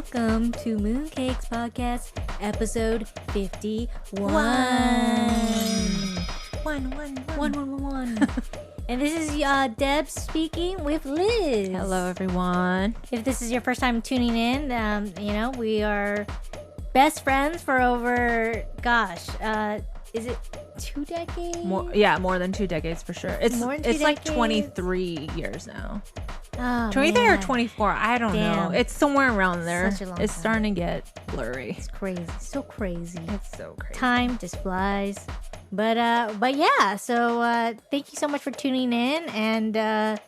welcome to Mooncakes Podcast, episode 51. One. And this is Debbs speaking with Liz. Hello, everyone. If this is your first time tuning in, we are best friends for over, is it 2 decades? More than 2 decades for sure. It's like 23 years now. Oh, 23 or 24, I don't know. It's somewhere around there. It's starting to get blurry. It's crazy. So crazy. It's so crazy. Time just flies. But yeah, so thank you so much for tuning in. And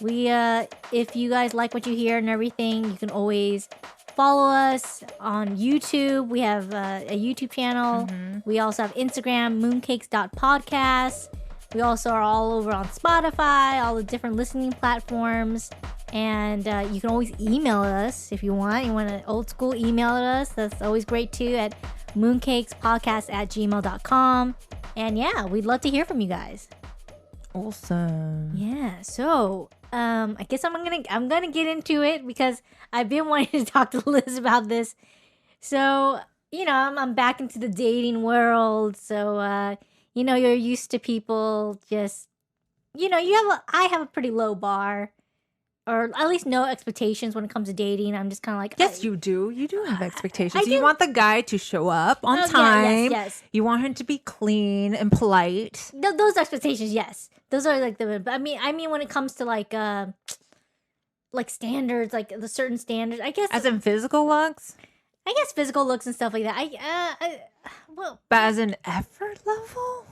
we if you guys like what you hear and everything, you can always follow us on YouTube. We have a YouTube channel. Mm-hmm. We also have Instagram, mooncakes.podcast. We also are all over on Spotify, all the different listening platforms. And you can always email us if you want. You want an old school email us. That's always great too at mooncakespodcast@gmail.com. And yeah, we'd love to hear from you guys. Awesome. Yeah, so I guess I'm gonna get into it because I've been wanting to talk to Liz about this. So, I'm back into the dating world. So you're used to people just, I have a pretty low bar, or at least no expectations when it comes to dating. I'm just kind of like... Yes, you do. You do have expectations. You want the guy to show up on time. Yes. You want him to be clean and polite. Those expectations, yes. Those are like the... I mean, when it comes to like standards, like the certain standards, I guess... As in physical looks? I guess physical looks and stuff like that. But as an effort level?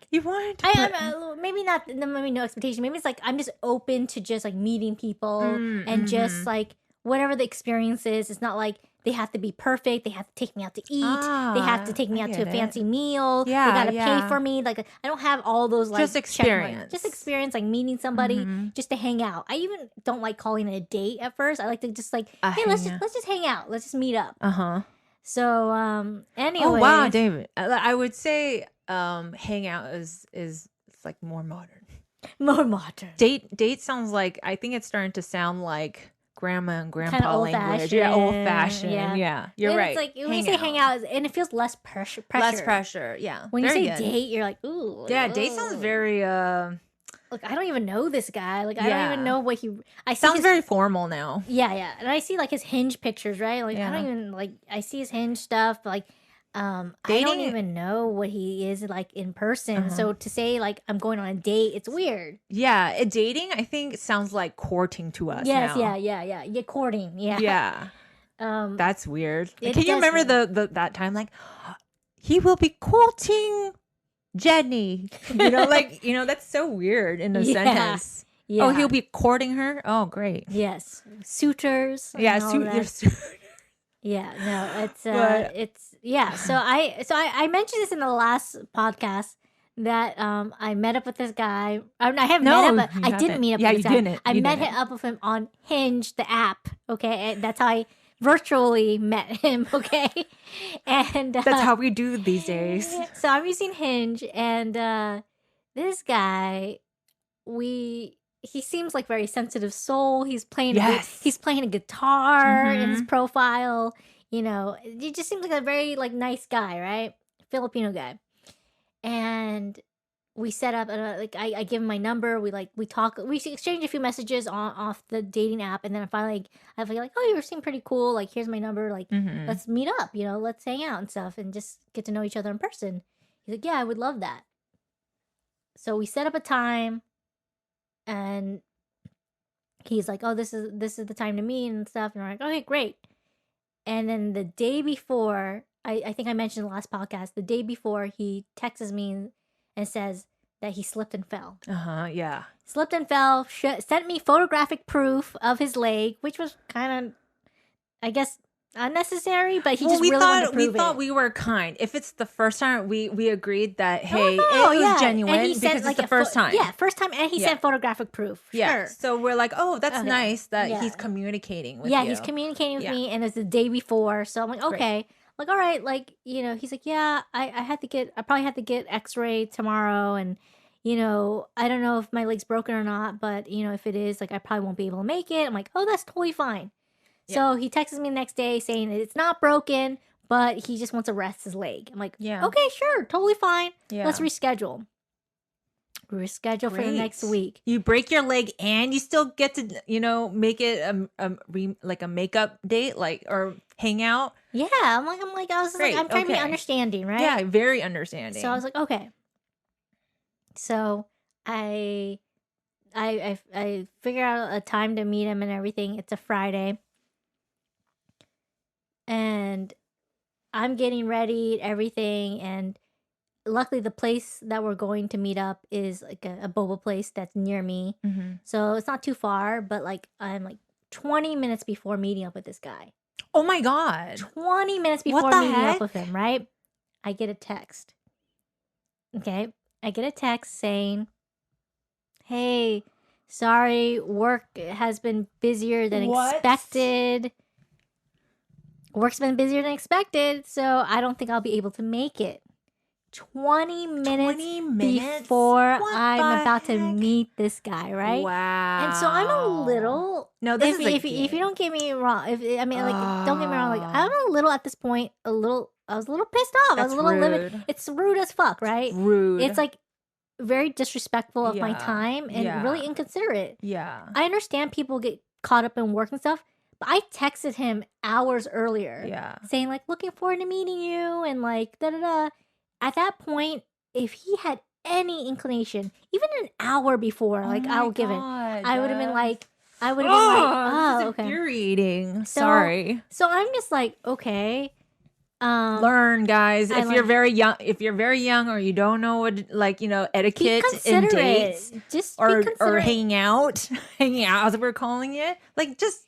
You want to maybe not, maybe no expectation. Maybe it's like I'm just open to just like meeting people and just like whatever the experience is. It's not like they have to be perfect. They have to take me out to eat. They have to take me out to a fancy meal. Yeah, they got to pay for me. Like I don't have all those like just experience. Just experience, like meeting somebody just to hang out. I even don't like calling it a date at first. I like to just like, hey, let's just hang out. Let's just meet up. So anyway. Oh wow, David. I would say hang out is like more modern. More modern. Date sounds like, I think it's starting to sound like grandma and grandpa kinda language. Yeah, old fashioned. Yeah. You're and right. It's like when you say hang out, and it feels less pressure. Less pressure. Yeah. When you say date, you're like, ooh. Yeah, date sounds very Look, I don't even know this guy. Like, I don't even know what he... Sounds very formal now. Yeah. And I see, like, his Hinge pictures, right? Like, I don't even, like... I see his Hinge stuff, but, like... I don't even know what he is, like, in person. So to say, like, I'm going on a date, it's weird. Yeah. Dating, I think, sounds like courting to us now. Yeah, Yeah, courting. Yeah. Yeah. That's weird. Can you remember that time, like... He will be courting... Jenny, that's so weird in a sentence. Yeah. Oh, he'll be courting her. Oh, great. Yes, suitors. Yeah, suitors. Yeah, no, it's yeah. So I mentioned this in the last podcast that I met up with this guy. I haven't met him, but I didn't meet up. with this guy. Didn't. I met up with him on Hinge, the app. Okay, and that's how I virtually met him. Okay, and that's how we do these days. So I'm using Hinge, and this guy, he seems like very sensitive soul. He's playing he's playing a guitar in his profile. He just seems like a very like nice guy, right? Filipino guy. And we set up, I give him my number. We talk. We exchange a few messages off the dating app, and then I feel like, oh, you seem pretty cool. Like, here's my number. Like, let's meet up. Let's hang out and stuff, and just get to know each other in person. He's like, yeah, I would love that. So we set up a time, and he's like, oh, this is the time to meet and stuff. And we're like, okay, great. And then the day before, I think I mentioned in the last podcast, the day before, he texts me and says that he slipped and fell. Yeah. Slipped and fell, sent me photographic proof of his leg, which was kind of, I guess, unnecessary, but he wanted to prove it. We thought we were kind. If it's the first time, we agreed that, hey, it was genuine, and he sent, because it's the first time. Yeah, first time, and he sent photographic proof. Yeah, so we're like, oh, that's nice that he's communicating with you. Yeah, he's communicating with me, and it's the day before, so I'm like, okay. Great. Like, all right, like, he's like, yeah, I probably had to get x-ray tomorrow, and, I don't know if my leg's broken or not, but, if it is, like, I probably won't be able to make it. I'm like, oh, that's totally fine. So he texts me the next day saying that it's not broken, but he just wants to rest his leg. I'm like, okay, sure, totally fine. Let's reschedule. Reschedule for the next week. You break your leg and you still get to, make it like a makeup date, like, or hang out. Yeah, I'm trying to be understanding, right? Yeah, very understanding. So I was like, okay. So I figure out a time to meet him and everything. It's a Friday. And I'm getting ready, everything, and luckily the place that we're going to meet up is like a boba place that's near me. So it's not too far, but like I'm like 20 minutes before meeting up with this guy. Oh my God. 20 minutes before meeting up with him, right? I get a text. Okay. I get a text saying, hey, sorry, work has been busier than expected. Work's been busier than expected, so I don't think I'll be able to make it. 20 minutes before I'm about to meet this guy, right? Wow. And so I'm a little... No, this is if you don't get me wrong, don't get me wrong, like, I'm a little at this point, I was a little pissed off. I was a little livid. It's rude as fuck, right? Rude. It's like very disrespectful of my time and really inconsiderate. Yeah. I understand people get caught up in work and stuff, but I texted him hours earlier saying, like, looking forward to meeting you and, like, da-da-da. At that point, if he had any inclination, even an hour before, like, I'll give it, I would have been like, oh, okay. Infuriating. Sorry. So I'm just like, okay. Learn, guys. If you're very young or you don't know what, like, etiquette and dates, or hanging out as we're calling it, like, just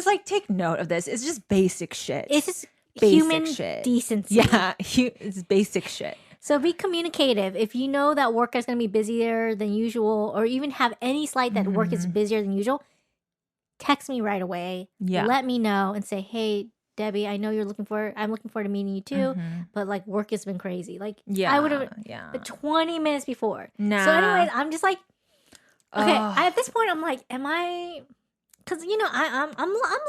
like take note of this. It's just basic shit. It's just human decency. Yeah, it's basic shit. So be communicative. If you know that work is going to be busier than usual, or even have any slight that work is busier than usual, text me right away. Yeah. Let me know and say, hey, Debbie, I know I'm looking forward to meeting you too, but like work has been crazy. Like, I would have, but 20 minutes before. Nah. So anyways, I'm just like, okay, at this point, I'm like, am I... Because, I'm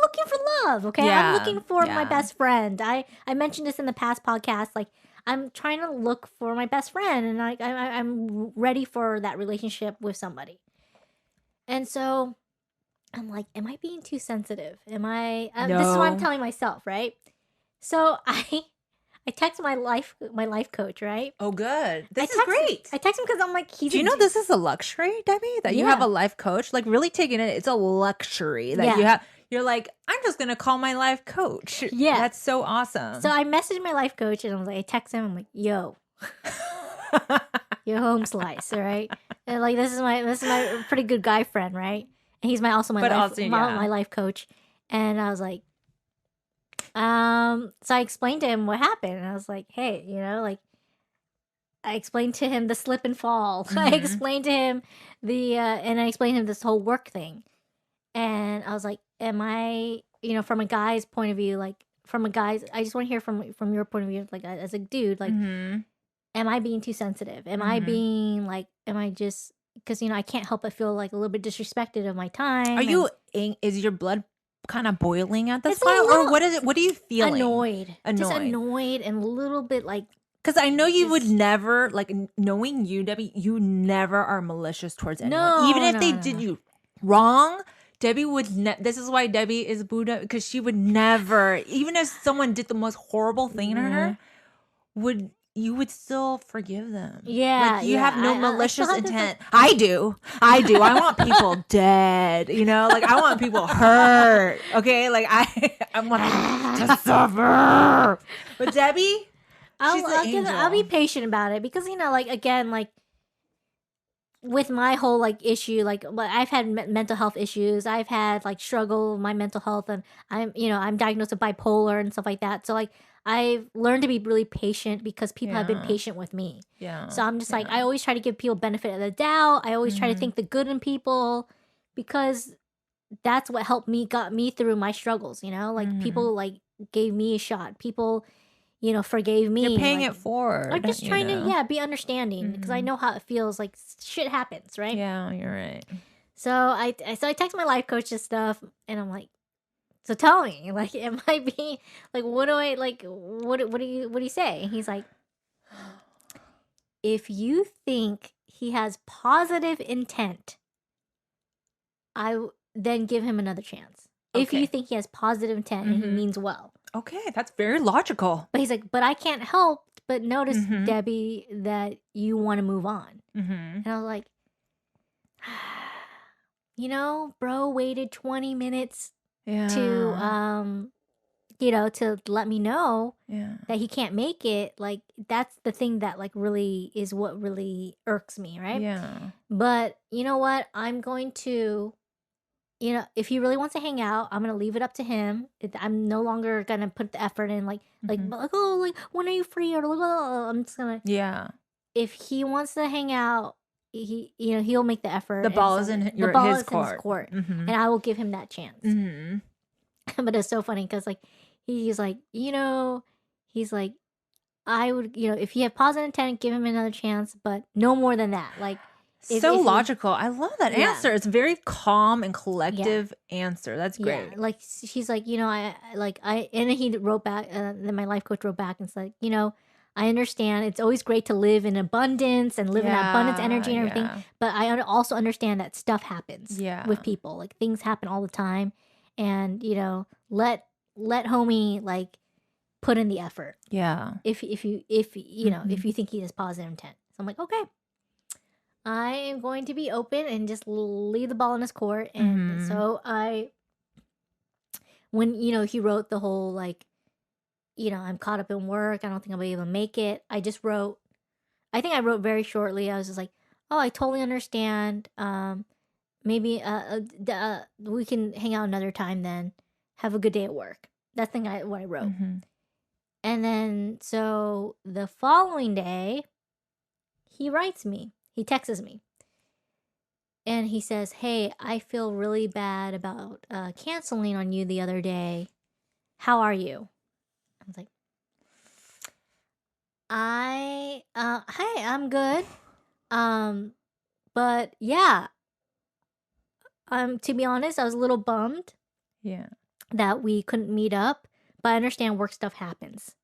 looking for love, okay? Yeah, I'm looking for my best friend. I mentioned this in the past podcast. Like, I'm trying to look for my best friend, and I'm ready for that relationship with somebody. And so I'm like, am I being too sensitive? Am I... No. This is what I'm telling myself, right? So I text my life coach, right? Oh, good. This is great. I text him because I'm like, Do you know this is a luxury, Debbie? That you have a life coach? Like, really taking it, it's a luxury that you have. You're like, I'm just going to call my life coach. Yeah. That's so awesome. So I messaged my life coach and I was like, I text him. I'm like, yo, your home slice, all right? And like, this is my pretty good guy friend, right? And he's my life coach. And I was like, so I explained to him what happened, and I was like, hey, like, I explained to him the slip and fall. I explained to him and I explained to him this whole work thing. And I was like, am I, from a guy's point of view, like, I just want to hear from your point of view, like, as a dude, like, am I being too sensitive? Am I being, like, just, because, I can't help but feel, like, a little bit disrespected of my time. Is your blood kind of boiling at this point, or what is it? What are you feeling? Annoyed, just annoyed, and a little bit like. Because I know you would never, like, knowing you, Debbie, you never are malicious towards anyone. Even if they did you wrong, Debbie would. This is why Debbie is Buddha, because she would never, even if someone did the most horrible thing to her, you would still forgive them. Yeah. Like, you have no malicious intent. I do. I want people dead, like, I want people hurt. Okay. Like, I want them to suffer. But Debbie, I'll be patient about it because, like, again, like, with my whole, like, issue, like, I've had mental health issues. I've had, like, struggle with my mental health, and I'm diagnosed with bipolar and stuff like that. So, like, I've learned to be really patient because people have been patient with me. Yeah. So I'm just like, I always try to give people benefit of the doubt. I always try to think the good in people because that's what got me through my struggles, like, people, like, gave me a shot. People, forgave me. You're paying like, it forward. I'm just trying to, be understanding because I know how it feels. Like, shit happens, right? Yeah, you're right. So I text my life coach and stuff, and I'm like, So tell me, like, it might be like, what do you say? And he's like, if you think he has positive intent, then give him another chance. Okay. If you think he has positive intent and he means well. Okay, that's very logical. But he's like, but I can't help but notice, Debbie, that you want to move on. And I was like, bro waited 20 minutes to to let me know that he can't make it. Like, that's the thing that like really is what really irks me, right? Yeah. But you know what? I'm going to, if he really wants to hang out, I'm going to leave it up to him. I'm no longer going to put the effort in like, oh, like, when are you free? Or I'm just going to. Yeah. If he wants to hang out, he'll make the effort. The ball is in his court. And I will give him that chance. But it's so funny because like, he's like, he's like, I would, if you have positive intent, give him another chance, but no more than that. Like, if logical. I love that answer. It's very calm and collective answer. That's great. Yeah. Like, she's like, and then he wrote back, then my life coach wrote back and said, I understand it's always great to live in abundance and live in that abundance energy and everything. But I also understand that stuff happens with people. Like, things happen all the time. And, let homie like put in the effort. Yeah. If you think he has positive intent. So I'm like, okay, I am going to be open and just leave the ball in his court. And so when he wrote the whole like, I'm caught up in work, I don't think I'll be able to make it. I wrote very shortly. I was just like, oh, I totally understand. Maybe we can hang out another time then. Have a good day at work. That's what I wrote. And then, so the following day, he writes me. He texts me. And he says, hey, I feel really bad about canceling on you the other day. How are you? I was like, hi, I'm good. But yeah, to be honest, I was a little bummed. Yeah. That we couldn't meet up, but I understand work stuff happens.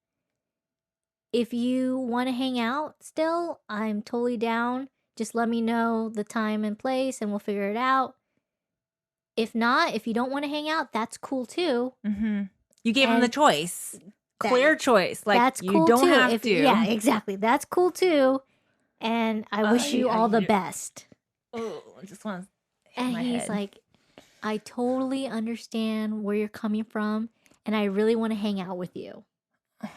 If you want to hang out still, I'm totally down. Just let me know the time and place and we'll figure it out. If not, if you don't want to hang out, that's cool too. You gave him the choice. Clear choice. Like, that's cool, you don't too. Have to. Yeah, exactly. That's cool too. And I wish you all the best. Oh, I just want to hit my head. He's like, I totally understand where you're coming from, and I really want to hang out with you.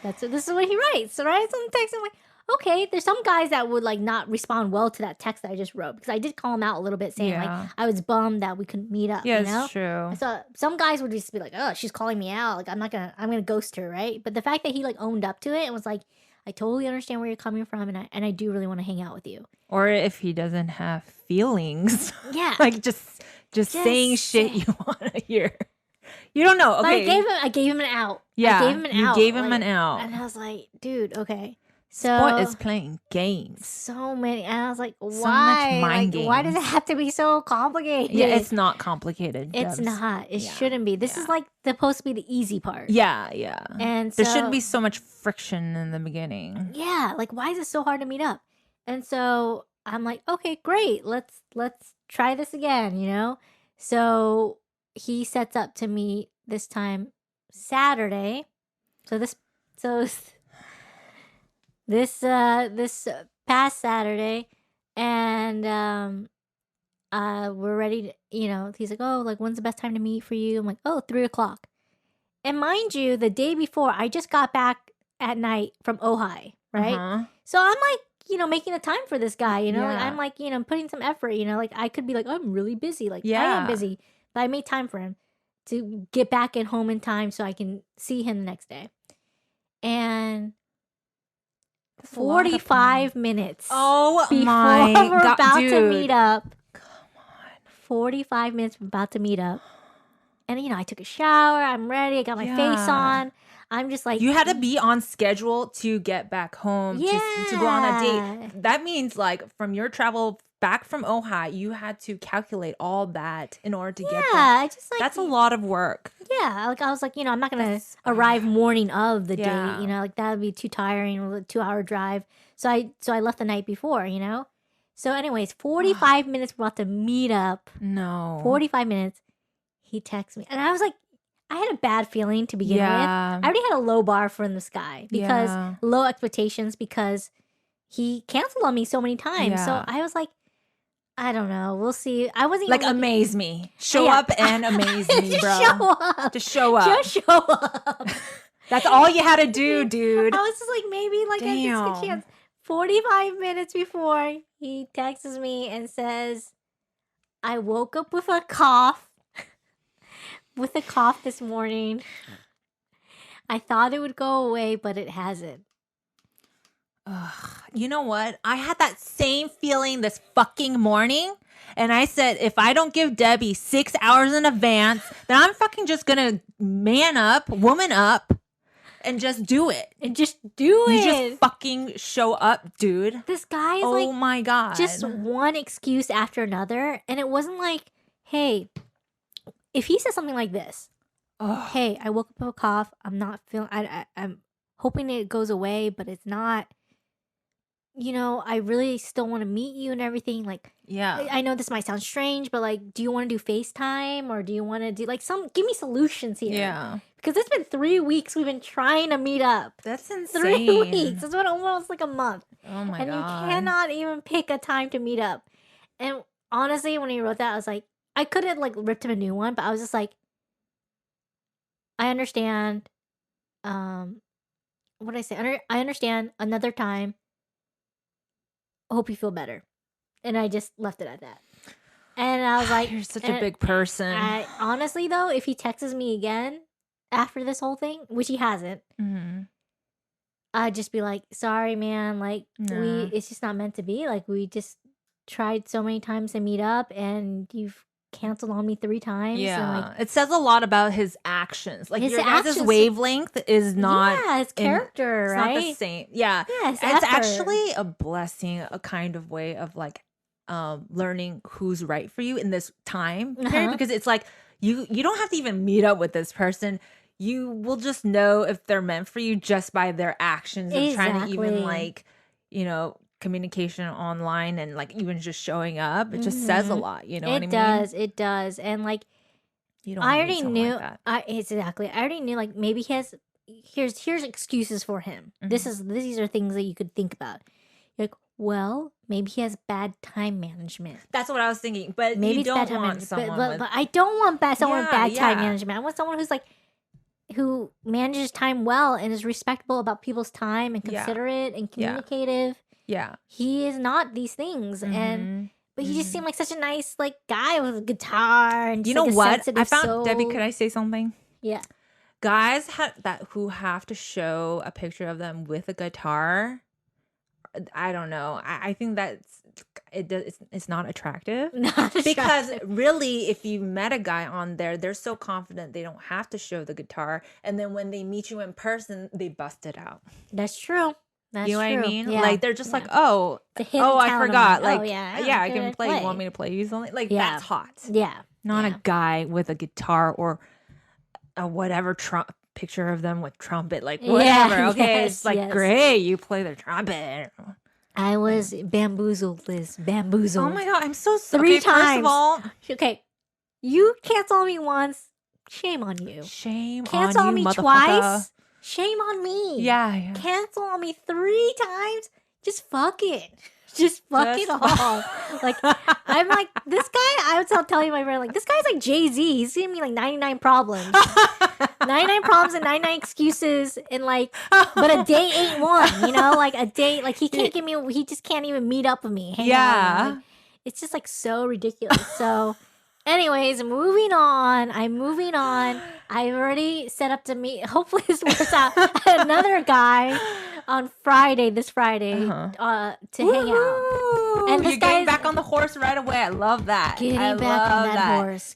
This is what he writes. So right, some text. I'm like, okay. There's some guys that would like not respond well to that text that I just wrote because I did call him out a little bit, saying like I was bummed that we couldn't meet up. Yeah, it's true. So some guys would just be like, oh, she's calling me out. Like, I'm gonna ghost her, right? But the fact that he like owned up to it and was like, I totally understand where you're coming from, and I do really want to hang out with you. Or if he doesn't have feelings, like just saying shit you want to hear. You don't know. Okay, but I gave him an out. Yeah, you gave him an out, and I was like, dude, okay. So Sport is playing games. So many, and I was like, why? So much mind games. Why does it have to be so complicated? Yeah, it's not complicated. It's not. It shouldn't be. This is like supposed to be the easy part. Yeah, yeah. And there shouldn't be so much friction in the beginning. Yeah, like why is it so hard to meet up? And so I'm like, okay, great. Let's try this again. So he sets up to meet this time Saturday. This past Saturday, and we're ready to, he's like, oh, like, when's the best time to meet for you? I'm like, oh, 3:00. And mind you, the day before, I just got back at night from Ojai, right? So I'm like, making the time for this guy, like, I'm like, putting some effort, like, I could be like, I'm really busy. Like, I am busy, but I made time for him to get back at home in time so I can see him the next day. And 45 minutes. Oh before my God, we're about dude. to meet up. Come on. 45 minutes about to meet up. And I took a shower. I'm ready. I got my face on. I'm just like, you had to be on schedule to get back home to go on that date. That means like from your travel back from Ojai, you had to calculate all that in order to get there. I just like, that's a lot of work. Yeah, Yeah, like I was like, I'm not gonna arrive morning of the date, like that would be too tiring, a 2-hour drive. So I left the night before, So anyways, 45 minutes we're about to meet up. No. 45 minutes. He texts me. And I was like, I had a bad feeling to begin with. I already had a low bar for this guy because low expectations because he canceled on me so many times. Yeah. So I was like, I don't know. We'll see. I wasn't like amaze me. Show up and amaze me, bro. Show up. Just show up. Just show up. That's all you had to do, dude. I was just like, maybe like I get a chance. 45 minutes before he texts me and says, I woke up with a cough. This morning. I thought it would go away, but it hasn't. You know what? I had that same feeling this fucking morning. And I said, if I don't give Debbie 6 hours in advance, then I'm fucking just going to woman up, and just do it. And just do it. You just fucking show up, dude. This guy is oh my God. Just one excuse after another. And it wasn't like, hey, if he says something like this, hey, I woke up with a cough. I'm not feeling, I'm hoping it goes away, but it's not. I really still want to meet you and everything. Like, yeah, I know this might sound strange, but like, do you want to do FaceTime or do you want to do like give me solutions here? Yeah. Because it's been 3 weeks we've been trying to meet up. That's insane. 3 weeks. It's been almost like a month. Oh my God. And you cannot even pick a time to meet up. And honestly, when he wrote that, I was like, I could have like ripped him a new one, but I was just like, I understand. What did I say? I understand another time. I hope you feel better. And I just left it at that. And I was like, you're such a big person. Honestly, though, if he texts me again after this whole thing, which he hasn't, I'd just be like, sorry, man. Like, it's just not meant to be. Like, we just tried so many times to meet up and you've canceled on me 3 times. Yeah. And like, it says a lot about his actions. Like, your guys' wavelength is not. Yeah, his character, right? Not the same. Yeah. Yes, it's actually a blessing, a kind of way of like learning who's right for you in this time period, because it's like you don't have to even meet up with this person. You will just know if they're meant for you just by their actions and trying to even like, communication online and like even just showing up. It just says a lot, what I mean? It does. And like, I already knew exactly. I already knew like maybe he has here's excuses for him. These are things that you could think about. You're like, well, maybe he has bad time management. That's what I was thinking. But maybe you don't want someone but I don't want someone with bad time management. I want someone who manages time well and is respectful about people's time and considerate and communicative. Yeah. He is not these things. But he just seemed like such a nice like guy with a guitar and just, you know what? I found soul. Debbie, could I say something? Yeah. Guys who have to show a picture of them with a guitar, I don't know. I think it's not attractive. Because really, if you met a guy on there, they're so confident they don't have to show the guitar, and then when they meet you in person, they bust it out. That's true. That's you know true. what I mean? Yeah. Like they're just like, I forgot. Like, I can play. You want me to play you something? Like that's hot. Yeah. Not a guy with a guitar or a whatever picture of them with trumpet, like whatever. Okay, it's like great. You play the trumpet. I was bamboozled, Liz. Bamboozled. Oh my God, I'm so sorry. 3 times. First of all, okay, you cancel me once. Shame on you. Shame cancel on you, me twice. Shame on me. Yeah. Cancel on me 3 times. Just fuck it. Just fuck it all. Like, I'm like, this guy, I was telling my friend, like, this guy's like Jay-Z. He's giving me like 99 problems. 99 problems and 99 excuses. And like, but a day ain't one, like a day, like he can't he just can't even meet up with me. Hang out. Like, it's just like so ridiculous. So, anyways, moving on. I've already set up to meet, hopefully this works out, another guy on this Friday, to hang out. And this guy's getting back on the horse right away. I love that. Getting back on that horse.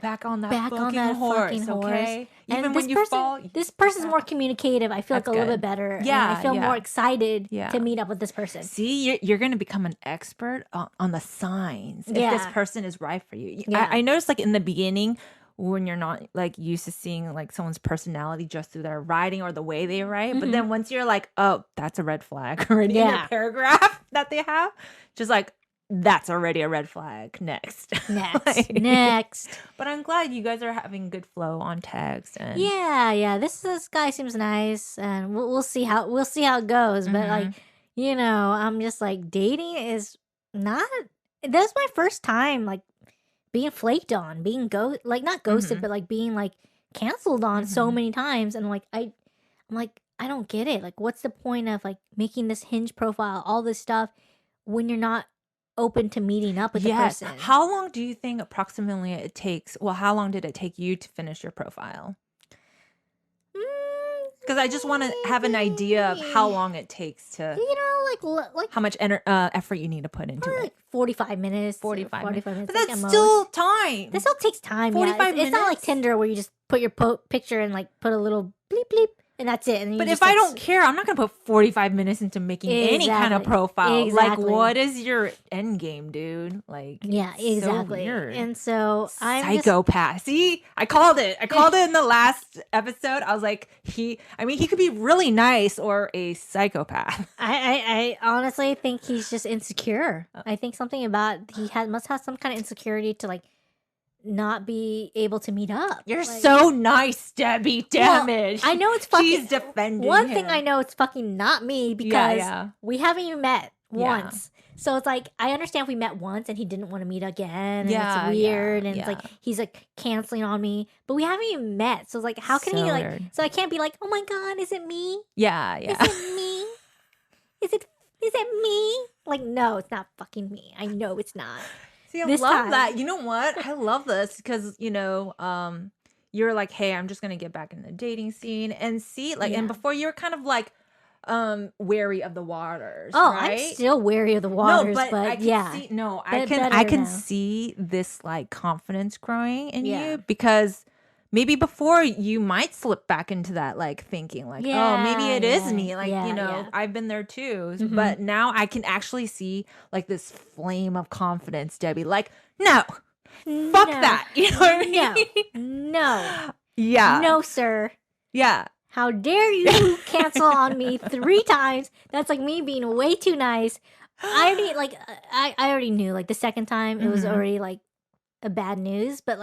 Back on that fucking horse. Okay. Even and when you fall. This person's more communicative. I feel like a little bit better. Yeah. And I feel more excited to meet up with this person. See, you're going to become an expert on the signs if this person is right for you. I noticed like in the beginning, when you're not like used to seeing like someone's personality just through their writing or the way they write. But then once you're like, oh, that's a red flag already in the paragraph that they have, just like, that's already a red flag. Next. Next. But I'm glad you guys are having good flow on text. And yeah. This guy seems nice, and we'll see how it goes. But like, I'm just like, dating is not. That's my first time like being flaked on, being not ghosted, but like being like canceled on so many times, and like I'm like, I don't get it. Like, what's the point of like making this Hinge profile, all this stuff, when you're not open to meeting up with the person? How long do you think approximately it takes? Well, how long did it take you to finish your profile? Because I just want to have an idea of how long it takes to, like how much effort you need to put into it. Like 45 minutes. 45 minutes. But that's still time. That still takes time. 45 minutes. It's not like Tinder where you just put your picture and like put a little bleep bleep. And that's it. And but if I don't care, I'm not going to put 45 minutes into making any kind of profile. Like, what is your end game, dude? Like, yeah, exactly. So weird. And so I'm psychopath. See, I called it. I called it in the last episode. I was like, he could be really nice or a psychopath. I honestly think he's just insecure. I think something about must have some kind of insecurity to like not be able to meet up. You're like, so nice, Debbie. Damage. Well, I know it's fucking. She's defending one him. thing I know, it's fucking not me because we haven't even met once. So it's like, I understand if we met once and he didn't want to meet again, and it's weird, and it's like he's like canceling on me, but we haven't even met. So it's like, how can he like? Weird. So I can't be like, oh my god, is it me? Yeah. Is it me? Is it me? Like, no, it's not fucking me. I know it's not. See, I love that. You know what? I love this because, you're like, hey, I'm just going to get back in the dating scene and see, like, and before you're kind of like wary of the waters. Oh, right? I'm still wary of the waters, but I can see this like confidence growing in you, because maybe before you might slip back into that like thinking like, oh, maybe it is me. Like, I've been there too. Mm-hmm. But now I can actually see like this flame of confidence, Debbie. Like, no, fuck that. You know what I mean? No. Yeah. No, sir. Yeah. How dare you cancel on me 3 times? That's like me being way too nice. I already knew like the second time it was already like a bad news, but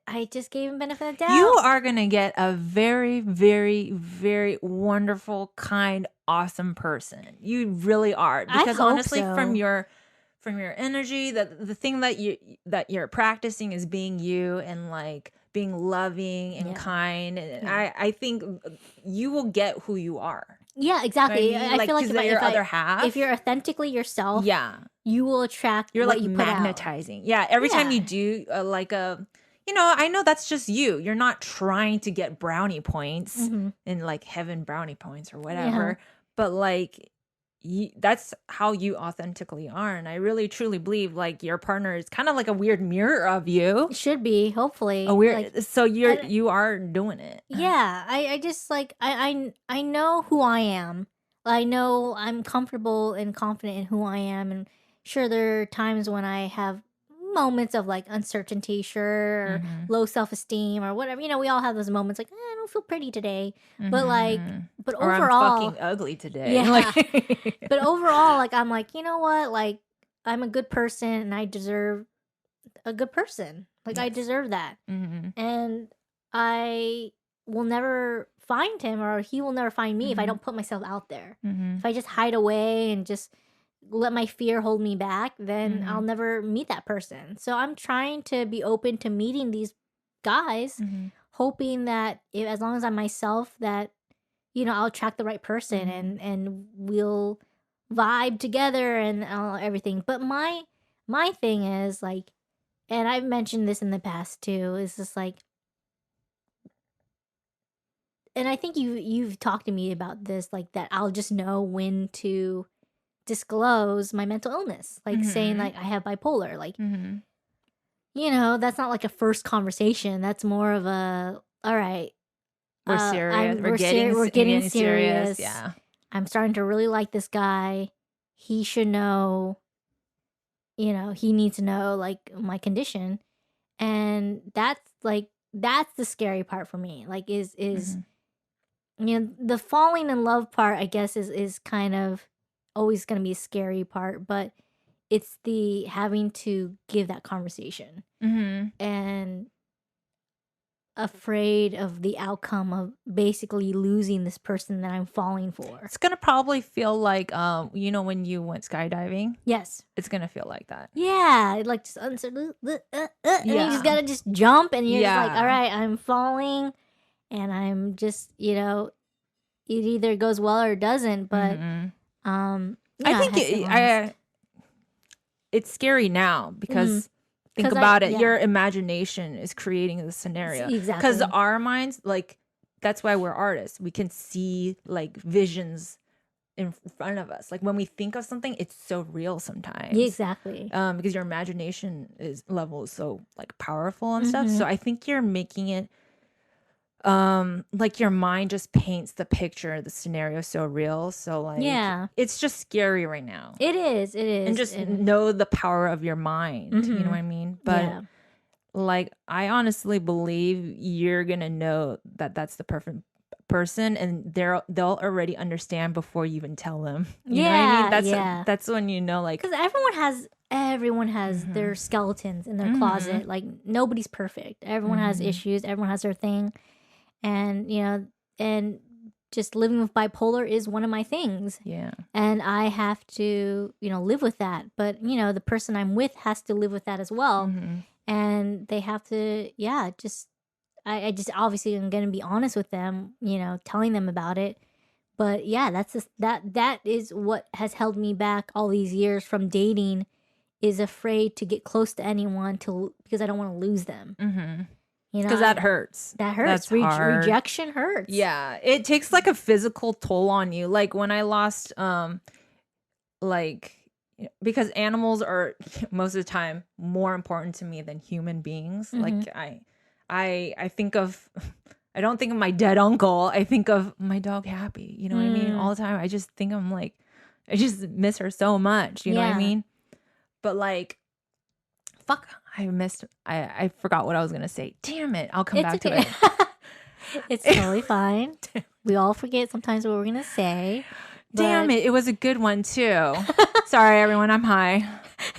I just gave him benefit of the doubt. You are going to get a very, very, very wonderful, kind, awesome person. You really are. Because honestly, from your energy, the thing that you're practicing is being you and like being loving and kind. And I think you will get who you are. Yeah, exactly. You know what I mean? I feel like if you're authentically yourself, you will attract. You're what like you magnetizing. Put out. Yeah, every time you do I know that's just you. You're not trying to get brownie points and like heaven brownie points or whatever, but like that's how you authentically are. And I really truly believe like your partner is kind of like a weird mirror of you. It should be, hopefully. A weird. Like, so you are doing it. Yeah, I just like I know who I am. I know I'm comfortable and confident in who I am, and sure there are times when I have moments of like uncertainty, or low self-esteem or whatever. We all have those moments like, I don't feel pretty today. But but or overall, I'm fucking ugly today. Yeah. But overall, like I'm like, you know what? Like I'm a good person and I deserve a good person. Like I deserve that. And I will never find him, or he will never find me if I don't put myself out there. If I just hide away and just let my fear hold me back, then I'll never meet that person. So I'm trying to be open to meeting these guys, hoping that as long as I'm myself, that I'll attract the right person and we'll vibe together and everything. But my thing is like, and I've mentioned this in the past too, is just like, and I think you've talked to me about this, like that I'll just know when to disclose my mental illness, like saying like I have bipolar, like that's not like a first conversation. That's more of a, all right, we're serious. We're getting serious. Yeah, I'm starting to really like this guy. He should know. He needs to know like my condition, And that's the scary part for me. Like is the falling in love part, I guess, is kind of always going to be a scary part, but it's the having to give that conversation and afraid of the outcome of basically losing this person that I'm falling for. It's gonna probably feel like when you went skydiving. Yes, it's gonna feel like that. Yeah, like just and you just gotta just jump, and you're just like, all right, I'm falling, and I'm just it either goes well or it doesn't. But I think it's scary now because. Think about it. Your imagination is creating the scenario. Exactly. Because our minds, like, that's why we're artists. We can see, like, visions in front of us. Like, when we think of something, it's so real sometimes. Exactly. Because your imagination level is so, like, powerful and stuff. So I think you're making it, like, your mind just paints the picture, the scenario so real. So, like, it's just scary right now. It is. And just know the power of your mind. You know what I mean? But like, I honestly believe you're gonna know that that's the perfect person, and they'll already understand before you even tell them. You know what I mean? That's when you know, like, because everyone has their skeletons in their closet. Like, nobody's perfect. Everyone has issues. Everyone has their thing. And, and just living with bipolar is one of my things. Yeah. And I have to, live with that. But, the person I'm with has to live with that as well. And they have to, I just obviously am going to be honest with them, telling them about it. But that's just, that is what has held me back all these years from dating, is afraid to get close to anyone because I don't want to lose them. Because that hurts. That hurts. Rejection hurts. Yeah. It takes like a physical toll on you. Like when I lost, because animals are most of the time more important to me than human beings. Like I think of, I don't think of my dead uncle. I think of my dog Happy. You know what I mean? All the time. I just think I'm like, I just miss her so much. You know what I mean? But like, fuck. I forgot what I was going to say. Damn it. I'll come back to it. It's totally fine. We all forget sometimes what we're going to say. Damn it. It was a good one too. Sorry, everyone. I'm high.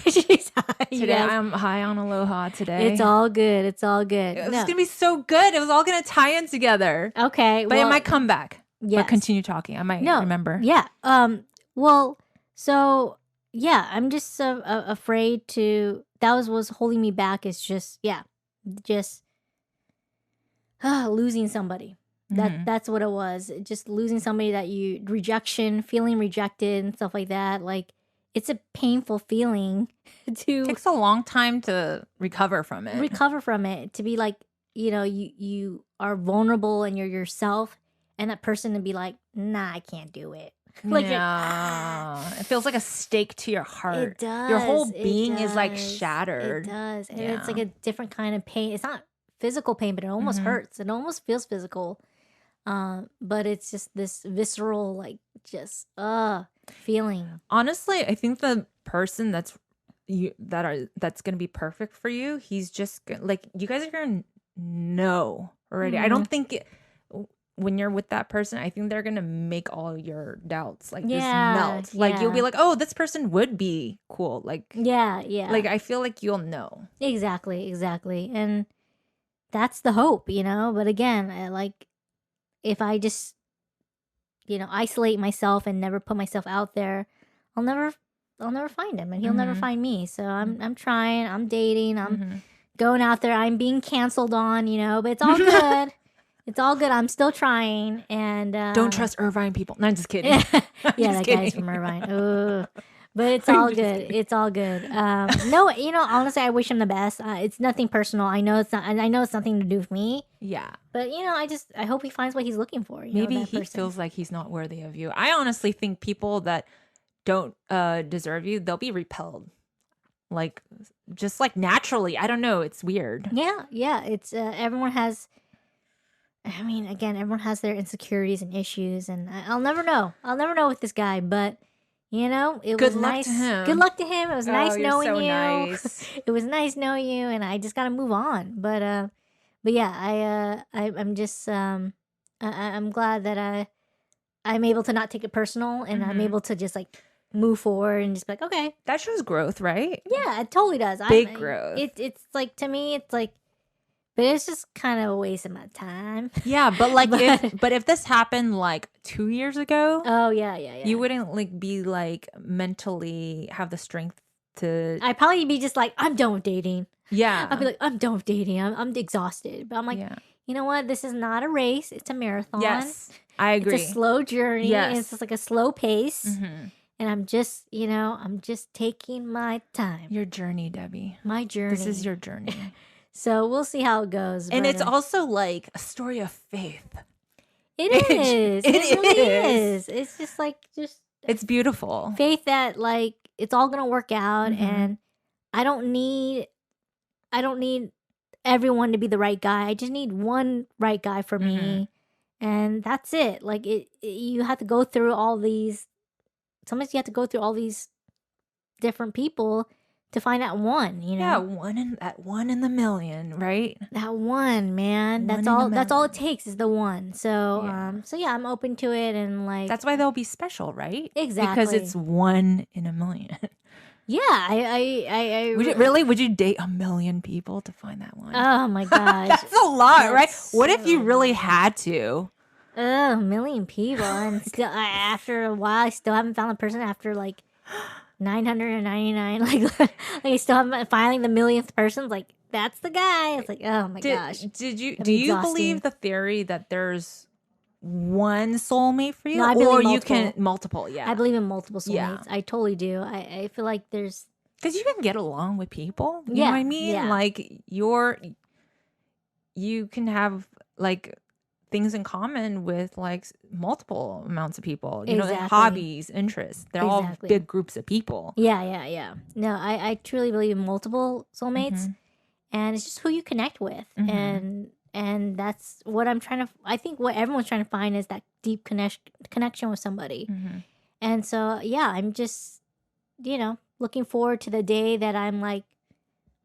She's high. Today, I'm high on Aloha today. It's all good. It's all good. It's going to be so good. It was all going to tie in together. Okay. But it might come back. Yes. But continue talking. I might remember. Yeah. So, yeah, I'm just afraid to... That was holding me back, is just losing somebody. That's what it was. Just losing somebody that feeling rejected and stuff like that. Like, it's a painful feeling it takes a long time to recover from it. To be like, you are vulnerable and you're yourself, and that person to be like, nah, I can't do it. Like, it feels like a stake to your heart. It does. Your whole being is like shattered. It does. And it's like a different kind of pain. It's not physical pain, but it almost hurts. It almost feels physical. But it's just this visceral, like, just feeling. Honestly, I think the person that's gonna be perfect for you, he's just like, you guys are gonna know already. I don't think when you're with that person, I think they're gonna make all your doubts like just melt. Like, you'll be like, oh, this person would be cool. Like, like, I feel like you'll know. Exactly. And that's the hope, but again, if I just isolate myself and never put myself out there, I'll never find him, and he'll never find me. So I'm trying, I'm dating, I'm going out there, I'm being canceled on, but it's all good. It's all good. I'm still trying, and don't trust Irvine people. No, I'm just kidding. That guy's from Irvine. Ooh. But it's all good. It's all good. No, honestly, I wish him the best. It's nothing personal. I know it's not. I know it's nothing to do with me. Yeah. But I hope he finds what he's looking for. Maybe he feels like he's not worthy of you. I honestly think people that don't deserve you, they'll be repelled. Like, just like naturally. I don't know. It's weird. Yeah. It's everyone has. I mean, again, everyone has their insecurities and issues, and I'll never know. I'll never know with this guy, but You know, it Good was luck nice. to him. Good luck to him. It was nice knowing so you. Nice. It was nice knowing you, and I just gotta move on. But yeah, I'm just I'm glad that I'm able to not take it personal, and I'm able to just like move forward and just be like, okay, that shows growth, right? Yeah, it totally does. Big growth. It's like, to me, it's like, but it's just kind of a waste of my time. Yeah, but like if this happened like 2 years ago, oh yeah, you wouldn't like be like mentally have the strength to. I'd probably be just like, I'm done with dating. Yeah, I'd be like, I'm done with dating. I'm exhausted. But I'm like, you know what? This is not a race. It's a marathon. Yes, I agree. It's a slow journey. Yes, it's just like a slow pace. And I'm just, I'm just taking my time. Your journey, Debbie. My journey. This is your journey. So we'll see how it goes. And it's also like a story of faith. It is. It really is. It's just like, it's beautiful. Faith that like it's all gonna work out, and I don't need everyone to be the right guy. I just need one right guy for me, and that's it. Like you have to go through all these. Sometimes you have to go through all these different people to find that one, Yeah, one in the million, right? That one, man. That's all it takes is the one. So, yeah, I'm open to it, and like that's why they'll be special, right? Exactly. Because it's 1 in a million. Yeah, I would you date 1 million people to find that one? Oh my gosh. That's a lot, right? What if you really had to? 1 million people, and still after a while I still haven't found a person after like 999, like I still haven't finding the millionth person. Like that's the guy. It's like, oh my gosh. Do you believe the theory that there's one soulmate for you, no, I believe or multiple. you can multiple? Yeah, I believe in multiple soulmates. Yeah. I totally do. I feel like there's because you can get along with people. You know what I mean? Yeah. Like you can have like things in common with like multiple amounts of people, you know, like hobbies, interests. They're all big groups of people. Yeah. No, I truly believe in multiple soulmates, and it's just who you connect with, and that's what I'm trying to. I think what everyone's trying to find is that deep connection with somebody, and so yeah, I'm just looking forward to the day that I'm like,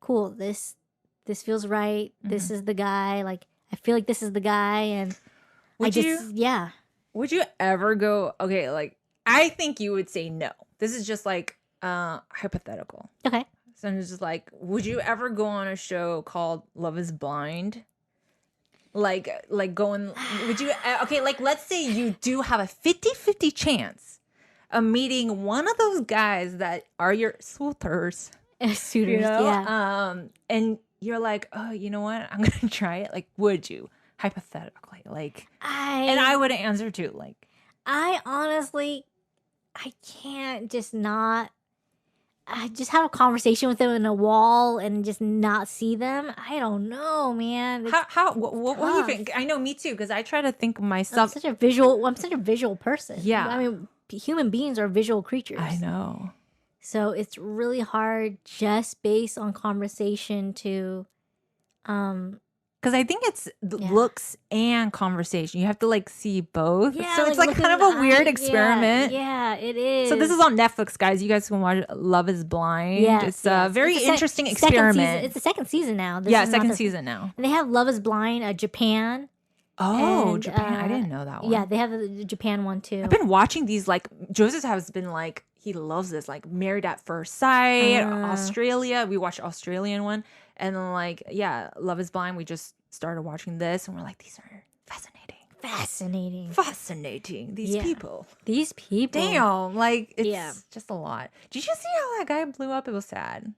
cool, this feels right. This is the guy. Like I feel like this is the guy, and would you ever go? Okay, like I think you would say no. This is just like hypothetical. Okay. So I'm just like, would you ever go on a show called Love Is Blind? Like going, would you? Okay, like let's say you do have a 50-50 chance of meeting one of those guys that are your suitors. Suitors, yeah. And you're like, oh, you know what? I'm gonna try it. Like, would you? Hypothetically, like, I would answer too. Like, I honestly, I can't just not. I just have a conversation with them in a wall and just not see them. I don't know, man. What do you think? I know, me too, because I try to think of myself. I'm such a visual person. Yeah, I mean, human beings are visual creatures. I know. So it's really hard just based on conversation to, because I think it's looks and conversation. You have to like see both. Yeah, so it's like kind of a weird experiment. Yeah, it is. So this is on Netflix, guys. You guys can watch Love Is Blind. Yes, it's a very interesting experiment. It's the second season now. Second season now. And they have Love Is Blind, Japan. Oh, and, Japan. I didn't know that one. Yeah, they have the Japan one too. I've been watching these, like, Joseph has been like, he loves this, like Married at First Sight, Australia. We watched Australian one. And then like, yeah, Love Is Blind. We just started watching this and we're like, these are fascinating. These people. Damn. Like, it's just a lot. Did you see how that guy blew up? It was sad.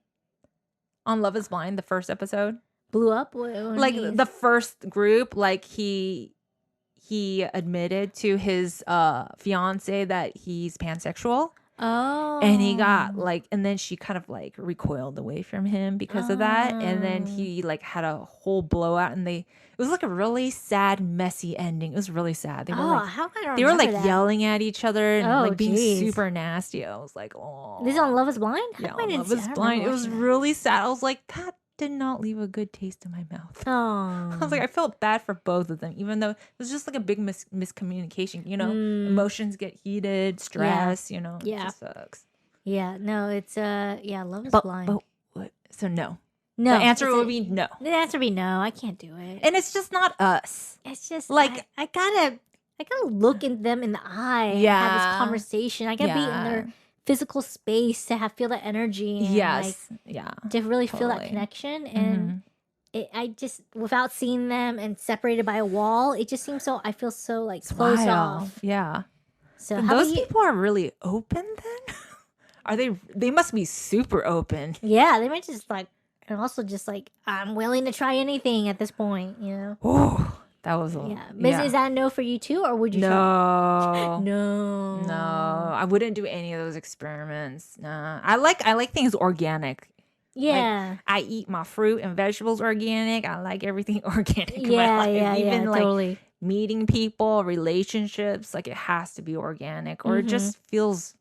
On Love Is Blind, the first episode. Blew up? Like the first group, like he admitted to his fiance that he's pansexual. Oh. And he got like, and then she kind of like recoiled away from him because of that. And then he like had a whole blowout, and it was like a really sad, messy ending. It was really sad. They were like yelling at each other and like being super nasty. I was like, oh. This is on Love Is Blind? Yeah, on Love Is Blind. It was really sad. I was like, God did not leave a good taste in my mouth. Oh. I was like, I felt bad for both of them, even though it was just like a big miscommunication. Emotions get heated, stress. It just sucks. Yeah, no, it's Love is Blind. So no. No. The answer would be no. The answer would be no. I can't do it. And it's just not us. It's just like I gotta look in them in the eye and have this conversation. I gotta be in their physical space to feel that energy. And to really feel that connection. And I just, without seeing them and separated by a wall, it just seems so. I feel so like closed off. Yeah. So those people are really open then. Are they? They must be super open. Yeah, they might just like. And also just like, I'm willing to try anything at this point, Oh, that was Is that a no for you too, or would you try? No. I wouldn't do any of those experiments. Nah. I like things organic. Yeah. Like, I eat my fruit and vegetables organic. I like everything organic in my life. Even like totally. Meeting people, relationships, like it has to be organic or it just feels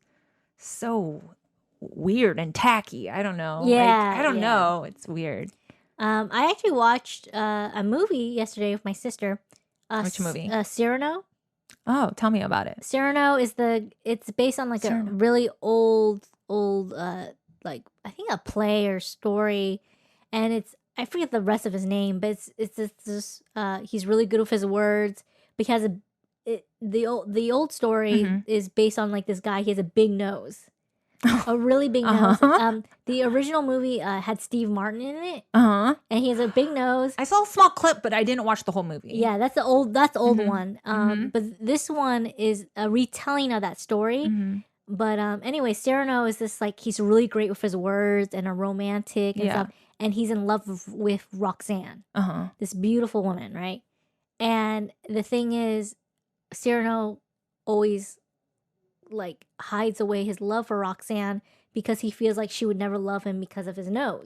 so weird and tacky. I don't know. I don't know. It's weird. I actually watched a movie yesterday with my sister. Which movie? Cyrano. Oh, tell me about it. Cyrano it's based on like a really old like I think a play or story, and I forget the rest of his name, but it's this he's really good with his words because the old story is based on like this guy. He has a big nose. A really big nose. The original movie had Steve Martin in it. And he has a big nose. I saw a small clip, but I didn't watch the whole movie. Yeah, that's the old one. But this one is a retelling of that story. But anyway, Cyrano is this like he's really great with his words and a romantic and stuff. And he's in love with Roxanne, this beautiful woman, right? And the thing is, Cyrano always like hides away his love for Roxanne because he feels like she would never love him because of his nose.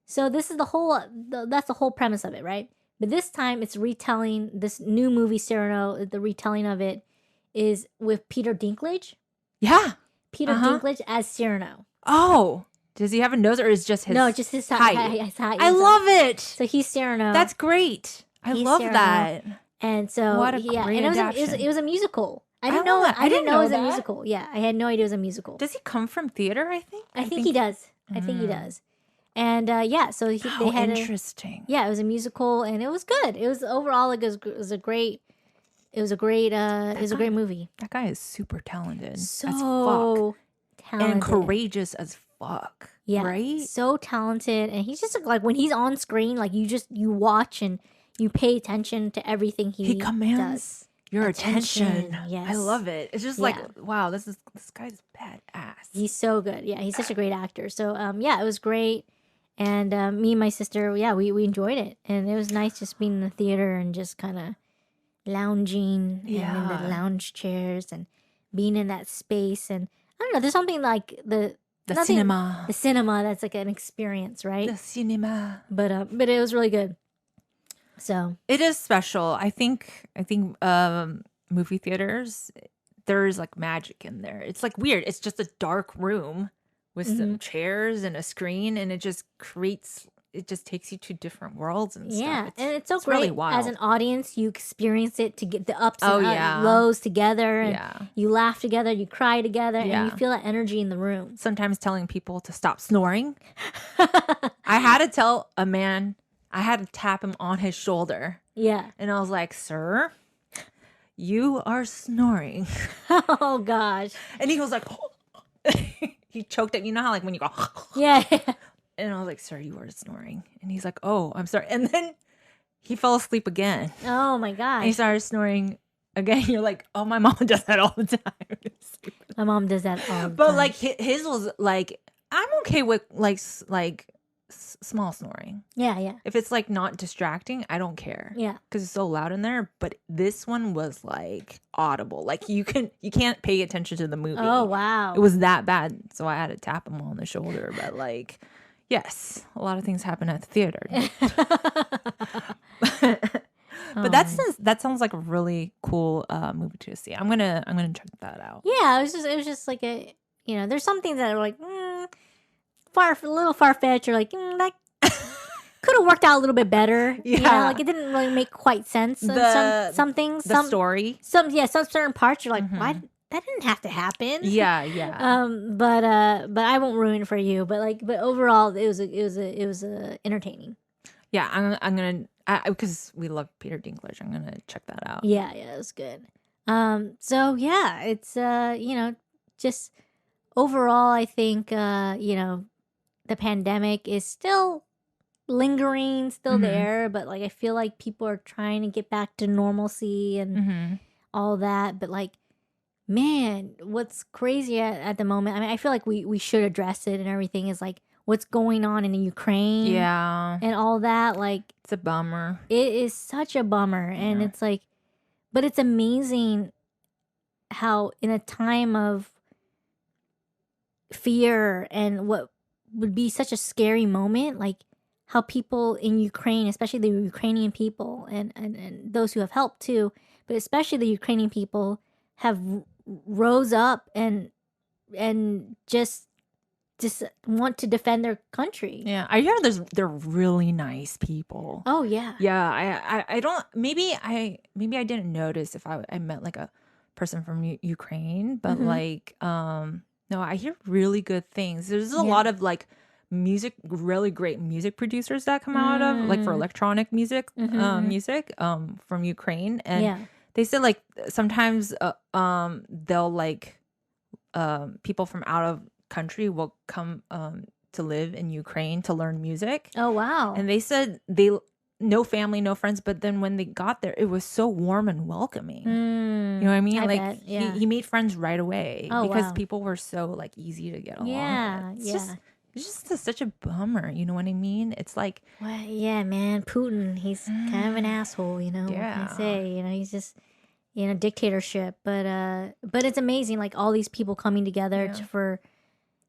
So this is that's the whole premise of it, right? But this time it's retelling this new movie Cyrano. The retelling of it is with Peter Dinklage. Yeah, Peter Dinklage as Cyrano. Oh, does he have a nose or is just his? No, just his height. I love it. So he's Cyrano. That's great. I love Cyrano. That. And so what a great adaptation. It was a musical. I didn't know it was a musical. Yeah, I had no idea it was a musical. Does he come from theater? I think he does. I think he does. And so they had interesting. It was a musical, and it was good. It was overall it was a great movie. That guy is super talented. So as fuck. Talented and courageous as fuck. Yeah, right. So talented, and he's just like when he's on screen, like you watch and you pay attention to everything he commands. Does. Your attention. Yes. I love it. It's just like, wow, this guy's badass. He's so good. Yeah, he's such a great actor. So, it was great. And me and my sister, we enjoyed it. And it was nice just being in the theater and just kind of lounging and in the lounge chairs and being in that space. And I don't know, there's something like the cinema. The cinema that's like an experience, right? The cinema. But it was really good. So it is special. I think movie theaters, there's like magic in there. It's like weird. It's just a dark room with some chairs and a screen, and it just takes you to different worlds and stuff. Yeah, and it's so great. Really wild. As an audience, you experience it to get the ups and lows together, and you laugh together, you cry together, and you feel that energy in the room. Sometimes telling people to stop snoring. I had to tell a man. I had to tap him on his shoulder. Yeah. And I was like, sir, you are snoring. Oh, gosh. And he was like, he choked up. You know how like when you go, yeah. And I was like, sir, you are snoring. And he's like, oh, I'm sorry. And then he fell asleep again. Oh, my gosh. And he started snoring again. You're like, oh, my mom does that all the time. My mom does that all the time. But like his was like, I'm okay with like small snoring. Yeah. If it's like not distracting, I don't care. Yeah. Because it's so loud in there. But this one was like audible. Like you can't pay attention to the movie. Oh, wow. It was that bad. So I had to tap him on the shoulder. But like, yes, a lot of things happen at the theater. But that sounds like a really cool movie to see. I'm gonna check that out. Yeah, it was just like there's some things that are like a little far fetched, or like that could have worked out a little bit better. Yeah. You know, like it didn't really make quite sense. Some things, the story, some certain parts you're like, why? That didn't have to happen. Yeah. But I won't ruin it for you. But overall, it was entertaining. Yeah, I'm gonna because we love Peter Dinklage. I'm gonna check that out. Yeah, it was good. So yeah, it's just overall, I think the pandemic is still lingering, still there, but like I feel like people are trying to get back to normalcy and all that. But like, man, what's crazy at the moment? I mean, I feel like we should address it and everything. Is like what's going on in Ukraine, and all that. Like, it's a bummer. It is such a bummer, and it's like, but it's amazing how in a time of fear and what would be such a scary moment, like how people in Ukraine, especially the Ukrainian people and those who have helped too, but especially the Ukrainian people have rose up and just want to defend their country. Yeah, I hear they're really nice people. Oh yeah. Yeah, I don't, maybe I didn't notice if I met like a person from Ukraine, but like no, I hear really good things. There's a lot of like really great music producers that come out of like for electronic music from Ukraine, and they said like sometimes they'll like people from out of country will come to live in Ukraine to learn music. Oh wow. And they said no family, no friends, but then when they got there, it was so warm and welcoming. You know what I mean? Like he made friends right away because people were so like easy to get along. Yeah, It's just such a bummer. You know what I mean? It's like, well, yeah, man, Putin, he's kind of an asshole. You know, what can I say? You know, he's just dictatorship. But it's amazing, like all these people coming together for,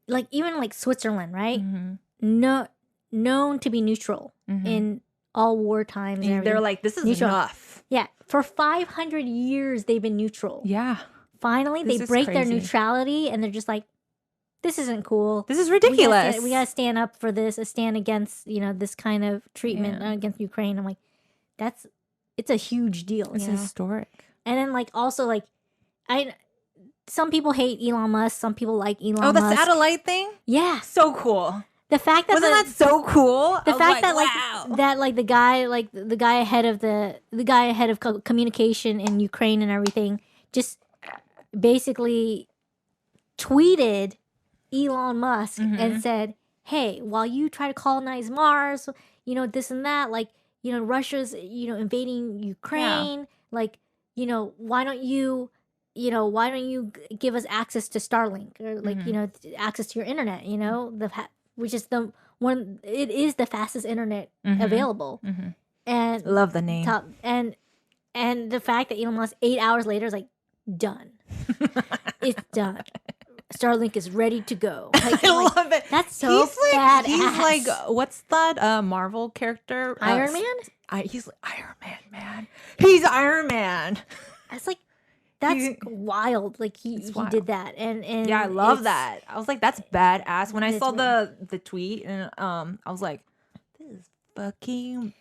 like even like Switzerland, right? No, known to be neutral in all war times. And they're like, this is neutral. Enough. Yeah, for 500 years they've been neutral. Yeah. Finally, they break their neutrality, and they're just like, this isn't cool. This is ridiculous. We gotta stand up for this, stand against this kind of treatment against Ukraine. I'm like, it's a huge deal. It's historic. And then like also like, some people hate Elon Musk. Some people like Elon Musk. Oh, the satellite thing? Yeah, so cool. The fact that wasn't that so cool? The fact that the guy ahead of communication in Ukraine and everything just basically tweeted Elon Musk and said, "Hey, while you try to colonize Mars, this and that, like, Russia's, invading Ukraine, like, why don't you give us access to Starlink or like, access to your internet, which is it is the fastest internet available." And love the name. And the fact that Elon Musk 8 hours later is like, done. It's done. Starlink is ready to go. Like, I love it. That's so badass. He's like, what's that Marvel character? Iron Man? He's like Iron Man. He's Iron Man. It's like, that's wild. Like he did that, and yeah, I love that. I was like, that's badass. When I saw the tweet, and I was like, this is fucking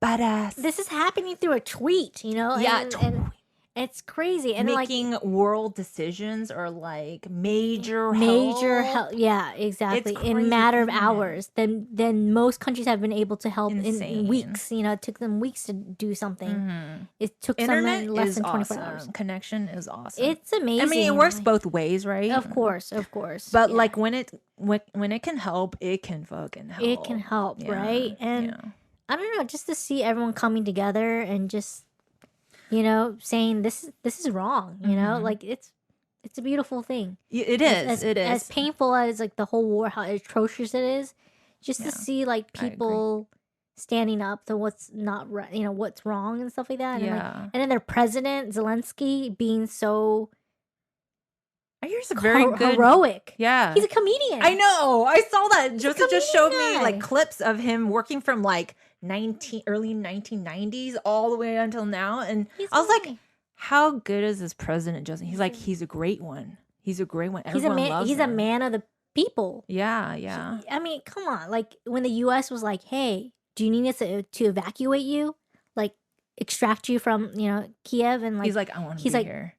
badass. This is happening through a tweet, Yeah, and it's crazy. And making world decisions or like major help. Yeah, exactly. In a matter of hours, then most countries have been able to help in weeks. It took them weeks to do something. It took Internet someone less than 24 awesome. hours. Connection is awesome. It's amazing. I mean, it works both ways, right? Of course. But like when it can help, it can fucking help. It can help, right? And I don't know, just to see everyone coming together and just saying this is wrong, like it's a beautiful thing. It is. It is. As painful as like the whole war, how atrocious it is, just to see like people standing up to what's not right, what's wrong and stuff like that. And then their president Zelensky being so, I hear some very good heroic. Yeah, he's a comedian. I know. I saw that. Joseph just showed me like clips of him working from like early 1990s all the way until now, and I was like, how good is this president, Justin? He's like, he's a great one. Everyone loves him. He's a man of the people. Yeah. I mean, come on. Like when the U.S. was like, hey, do you need us to evacuate you? Like, extract you from, Kiev? And like, he's like, I want to be here.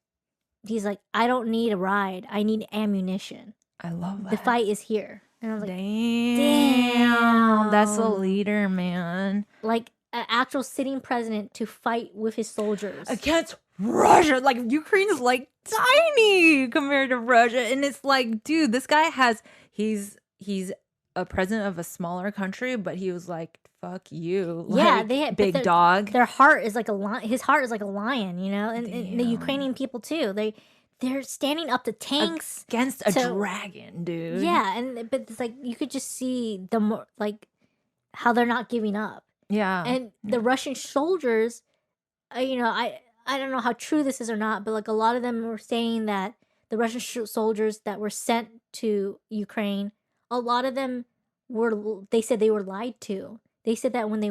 He's like, I don't need a ride. I need ammunition. I love that. The fight is here. And I was like, damn. That's a leader, man. Like, an actual sitting president to fight with his soldiers. Against Russia. Like, Ukraine's like tiny compared to Russia. And it's like, dude, this guy he's a president of a smaller country, but he was like, fuck you. Yeah, like, big dog. Their heart is like a lion. His heart is like a lion, and the Ukrainian people too. They're standing up to tanks against a dragon, dude. Yeah, but it's like you could just see how they're not giving up. Yeah, and the Russian soldiers, I don't know how true this is or not, but like a lot of them were saying that the Russian soldiers that were sent to Ukraine, a lot of them they said they were lied to. They said that when they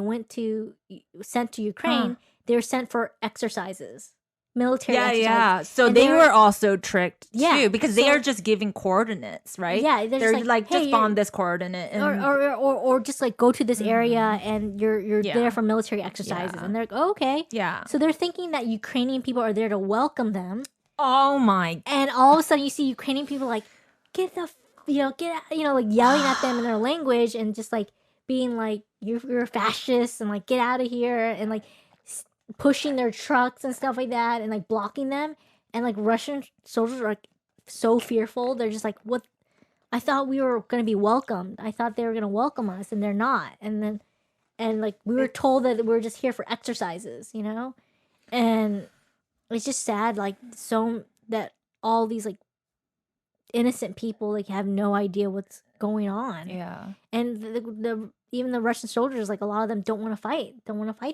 sent to Ukraine, they were sent for exercises. Military exercises. Yeah. So they were also tricked too, because they are just giving coordinates, right? Yeah, they're like hey, just on this coordinate, or just like go to this area and you're there for military exercises, and they're like, oh, okay, yeah. So they're thinking that Ukrainian people are there to welcome them. Oh my! And all of a sudden, you see Ukrainian people like get out, like yelling at them in their language and just like being like you're fascists and like get out of here and like pushing their trucks and stuff like that and like blocking them, and like Russian soldiers are like so fearful. They're just like, what? I thought we were gonna be welcomed. I thought they were gonna welcome us, and they're not. And like we were told that we were just here for exercises, and it's just sad, like so that all these like innocent people like have no idea what's going on. Yeah, and the even the Russian soldiers, like a lot of them don't want to fight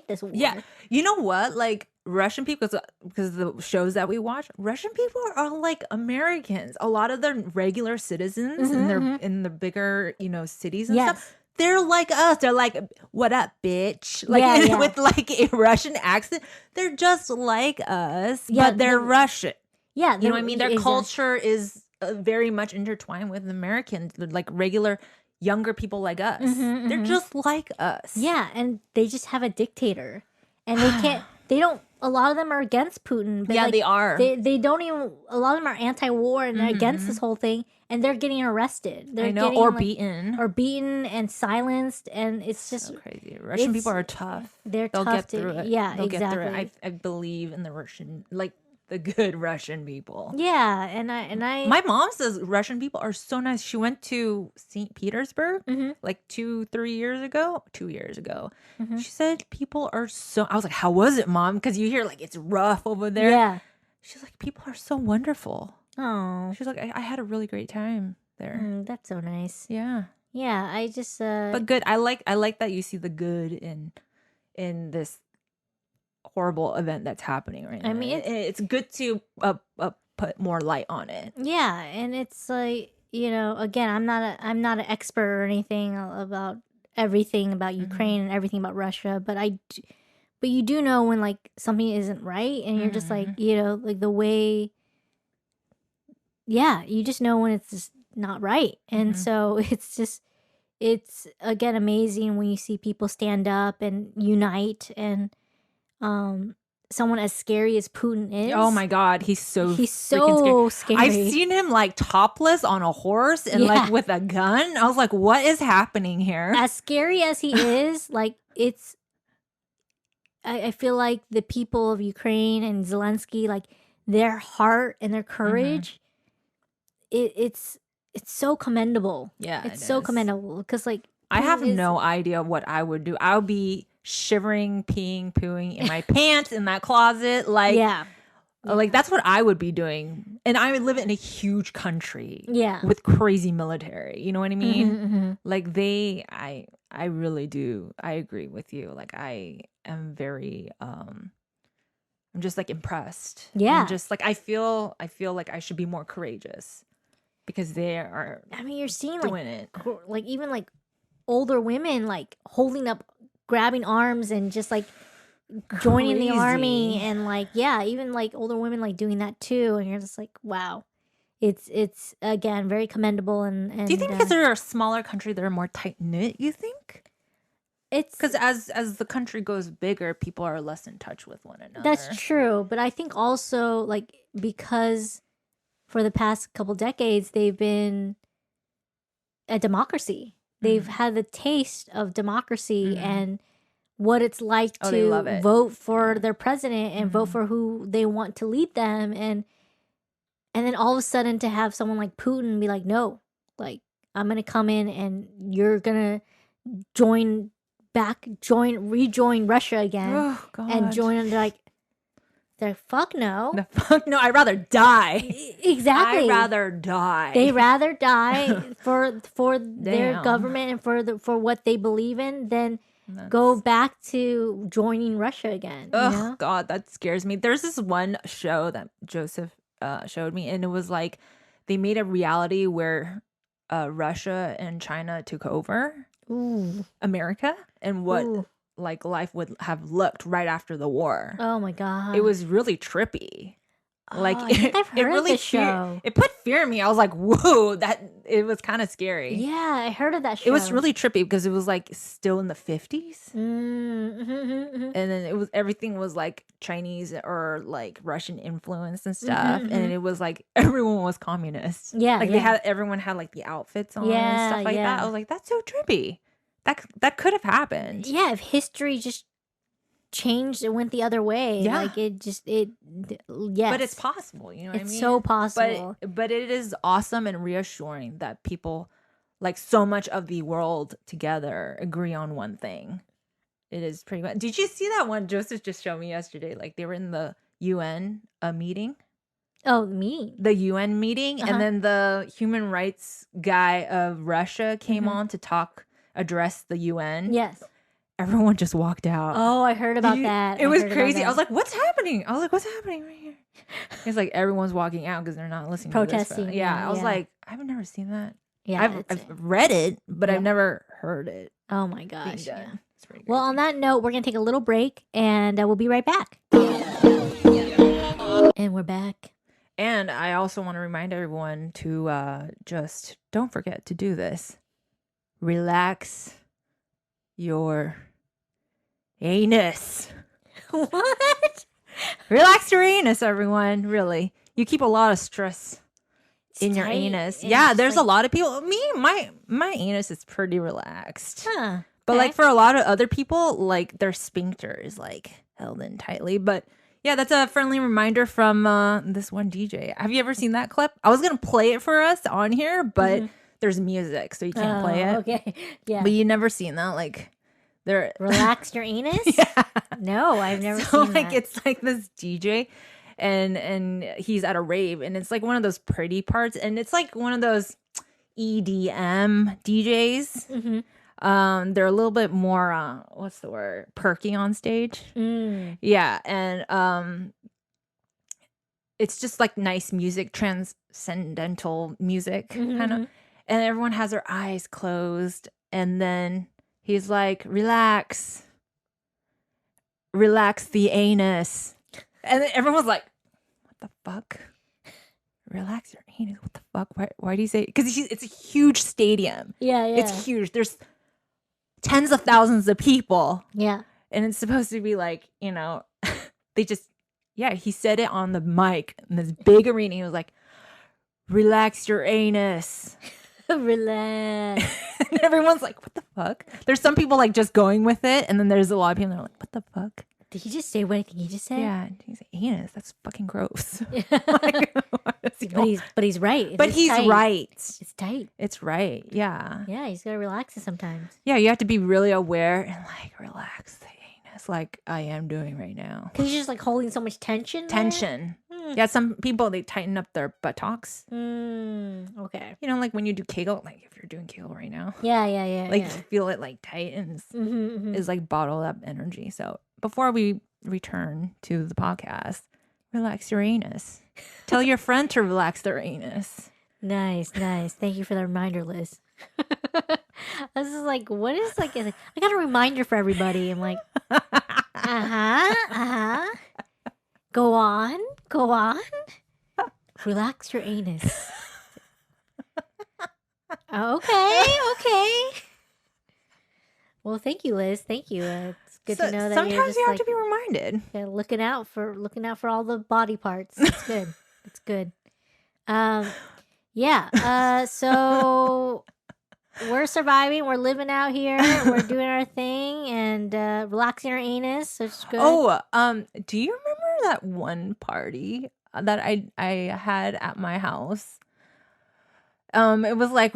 this war. Yeah, you know what? Like Russian people, because of the shows that we watch, Russian people are like Americans. A lot of their regular citizens in the bigger cities and stuff. They're like us. They're like, what up, bitch? Like with like a Russian accent. They're just like us, but they're Russian. Yeah, you know what I mean? Their culture is very much intertwined with Americans. They're like regular younger people like us. They're just like us. Yeah, and they just have a dictator. And a lot of them are against Putin. But they are. They don't even, a lot of them are anti-war and they're against this whole thing. And they're getting arrested. They're getting, beaten. Or beaten and silenced. And it's just so crazy. Russian people are tough. They'll get through it. Yeah, They'll exactly. get through it. I believe in the Russian, like the good Russian people. Yeah, and I my mom says Russian people are so nice. She went to St. Petersburg like 2 years ago. She said people are so, I was like, how was it, Mom? Because you hear like it's rough over there. Yeah. She's like, people are so wonderful. Oh. She's like, I had a really great time there. That's so nice. Yeah. Yeah, I just but good. I like that you see the good in this horrible event that's happening right now. I mean, it's good to put more light on it. Yeah, and it's like, again, I'm not an expert or anything about everything about Ukraine and everything about Russia, but you do know when like something isn't right, and you're just like, like the way, you just know when it's just not right. And so it's again amazing when you see people stand up and unite, and someone as scary as Putin is. Oh my God, he's so scary. I've seen him like topless on a horse and like with a gun. I was like, what is happening here? As scary as he is, like it's, I feel like the people of Ukraine and Zelensky, like their heart and their courage, it's so commendable. Yeah, it's so commendable because like I have no idea what I would do. I would be shivering, peeing, pooing in my pants in that closet. Like, like that's what I would be doing. And I would live in a huge country. Yeah. With crazy military. You know what I mean? Like I really do. I agree with you. Like I am very, I'm just like impressed. Yeah. I'm just like, I feel like I should be more courageous because they are. I mean, you're seeing doing it. Like even like older women, like holding up, grabbing arms and just like joining the army, and like even like older women like doing that too, and you're just like, wow, it's again very commendable. And do you think because they're a smaller country they're more tight knit? You think because as the country goes bigger, people are less in touch with one another. That's true, but I think also like because for the past couple decades they've been a democracy. They've had the taste of democracy and what it's like to vote for their president and vote for who they want to lead them, and then all of a sudden to have someone like Putin be like, no, like I'm gonna come in and you're gonna rejoin Russia again and join under like the fuck no. The fuck no, I'd rather die. Exactly. I'd rather die. They rather die for their government and for what they believe in than go back to joining Russia again. Oh, you know? God, that scares me. There's this one show that Joseph showed me, and it was like they made a reality where Russia and China took over America and what like life would have looked right after the war. Oh my God. It was really trippy. Like I think I've heard of this show. It put fear in me. I was like, whoa, it was kind of scary. Yeah, I heard of that show. It was really trippy because it was like still in the 50s. Mm-hmm. And then everything was like Chinese or like Russian influence and stuff. And it was like everyone was communist. Yeah. Like everyone had like the outfits on and stuff like that. I was like, that's so trippy. That could have happened. Yeah, if history just changed, it went the other way. Yeah. Like yes. But it's possible, you know what I mean? It's so possible. But it is awesome and reassuring that people, like so much of the world together, agree on one thing. It is pretty much. Did you see that one Joseph just showed me yesterday? Like they were in the UN meeting. Oh, me? The UN meeting. And then the human rights guy of Russia came on to address the UN. Yes. Everyone just walked out. Oh, I heard about that. It was crazy. I was like, what's happening? I was like, what's happening right here? It's like everyone's walking out because they're not listening protesting. To this. Yeah. I was like, I've never seen that. Yeah. I've read it, but I've never heard it. Oh my gosh. Yeah. It's pretty crazy. Well, on that note, we're going to take a little break and we'll be right back. And we're back. And I also want to remind everyone to just don't forget to do this. Relax your anus. What? Relax your anus, everyone. Really. You keep a lot of stress in your anus. Yeah, there's a lot of people. My anus is pretty relaxed. Huh. But like for a lot of other people, like their sphincter is like held in tightly. But yeah, that's a friendly reminder from this one DJ. Have you ever seen that clip? I was going to play it for us on here, but there's music, so you can't play it. Okay. Yeah. But you've never seen that? Like they're relax your anus? Yeah. No, I've never seen like that. it's like this DJ and he's at a rave and it's like one of those pretty parts and it's like one of those EDM DJs. Mm-hmm. They're a little bit more what's the word? Perky on stage. Yeah, and it's just like nice music, transcendental music kind of. And everyone has their eyes closed and then he's like, relax the anus. And then everyone's like, what the fuck? Relax your anus. What the fuck? Why do you say? Because it's a huge stadium. Yeah. It's huge. There's tens of thousands of people. Yeah. And it's supposed to be like, you know, they just, he said it on the mic in this big arena. He was like, relax your anus. Relax. And everyone's like, what the fuck? There's some people like just going with it. And then there's a lot of people that are like, what the fuck? Did he just say what he just said? Yeah. He's like, anus, that's fucking gross. But he's right. But he's tight. right. It's tight. It's right. Yeah. Yeah, he's got to relax it sometimes. Yeah, you have to be really aware and like relax the anus like I am doing right now. Because he's just like holding so much tension. Yeah, some people, they tighten up their buttocks. Okay. You know, like when you do Kegel, like if you're doing Kegel right now. Yeah. Like you feel it like tight and it's like bottled up energy. So before we return to the podcast, relax your anus. Tell your friend to relax their anus. Nice. Thank you for the reminder, Liz. This is like, what is like, I got a reminder for everybody. I'm like, Go on. Relax your anus. Okay. Well, Well, thank you, Liz. Thank you. It's good to know that sometimes you're just you have to be reminded. Looking out for all the body parts. It's good. It's good. Yeah. So we're surviving. We're living out here. We're doing our thing and relaxing our anus. So it's good. Oh, do you remember that one party that I had at my house? It was like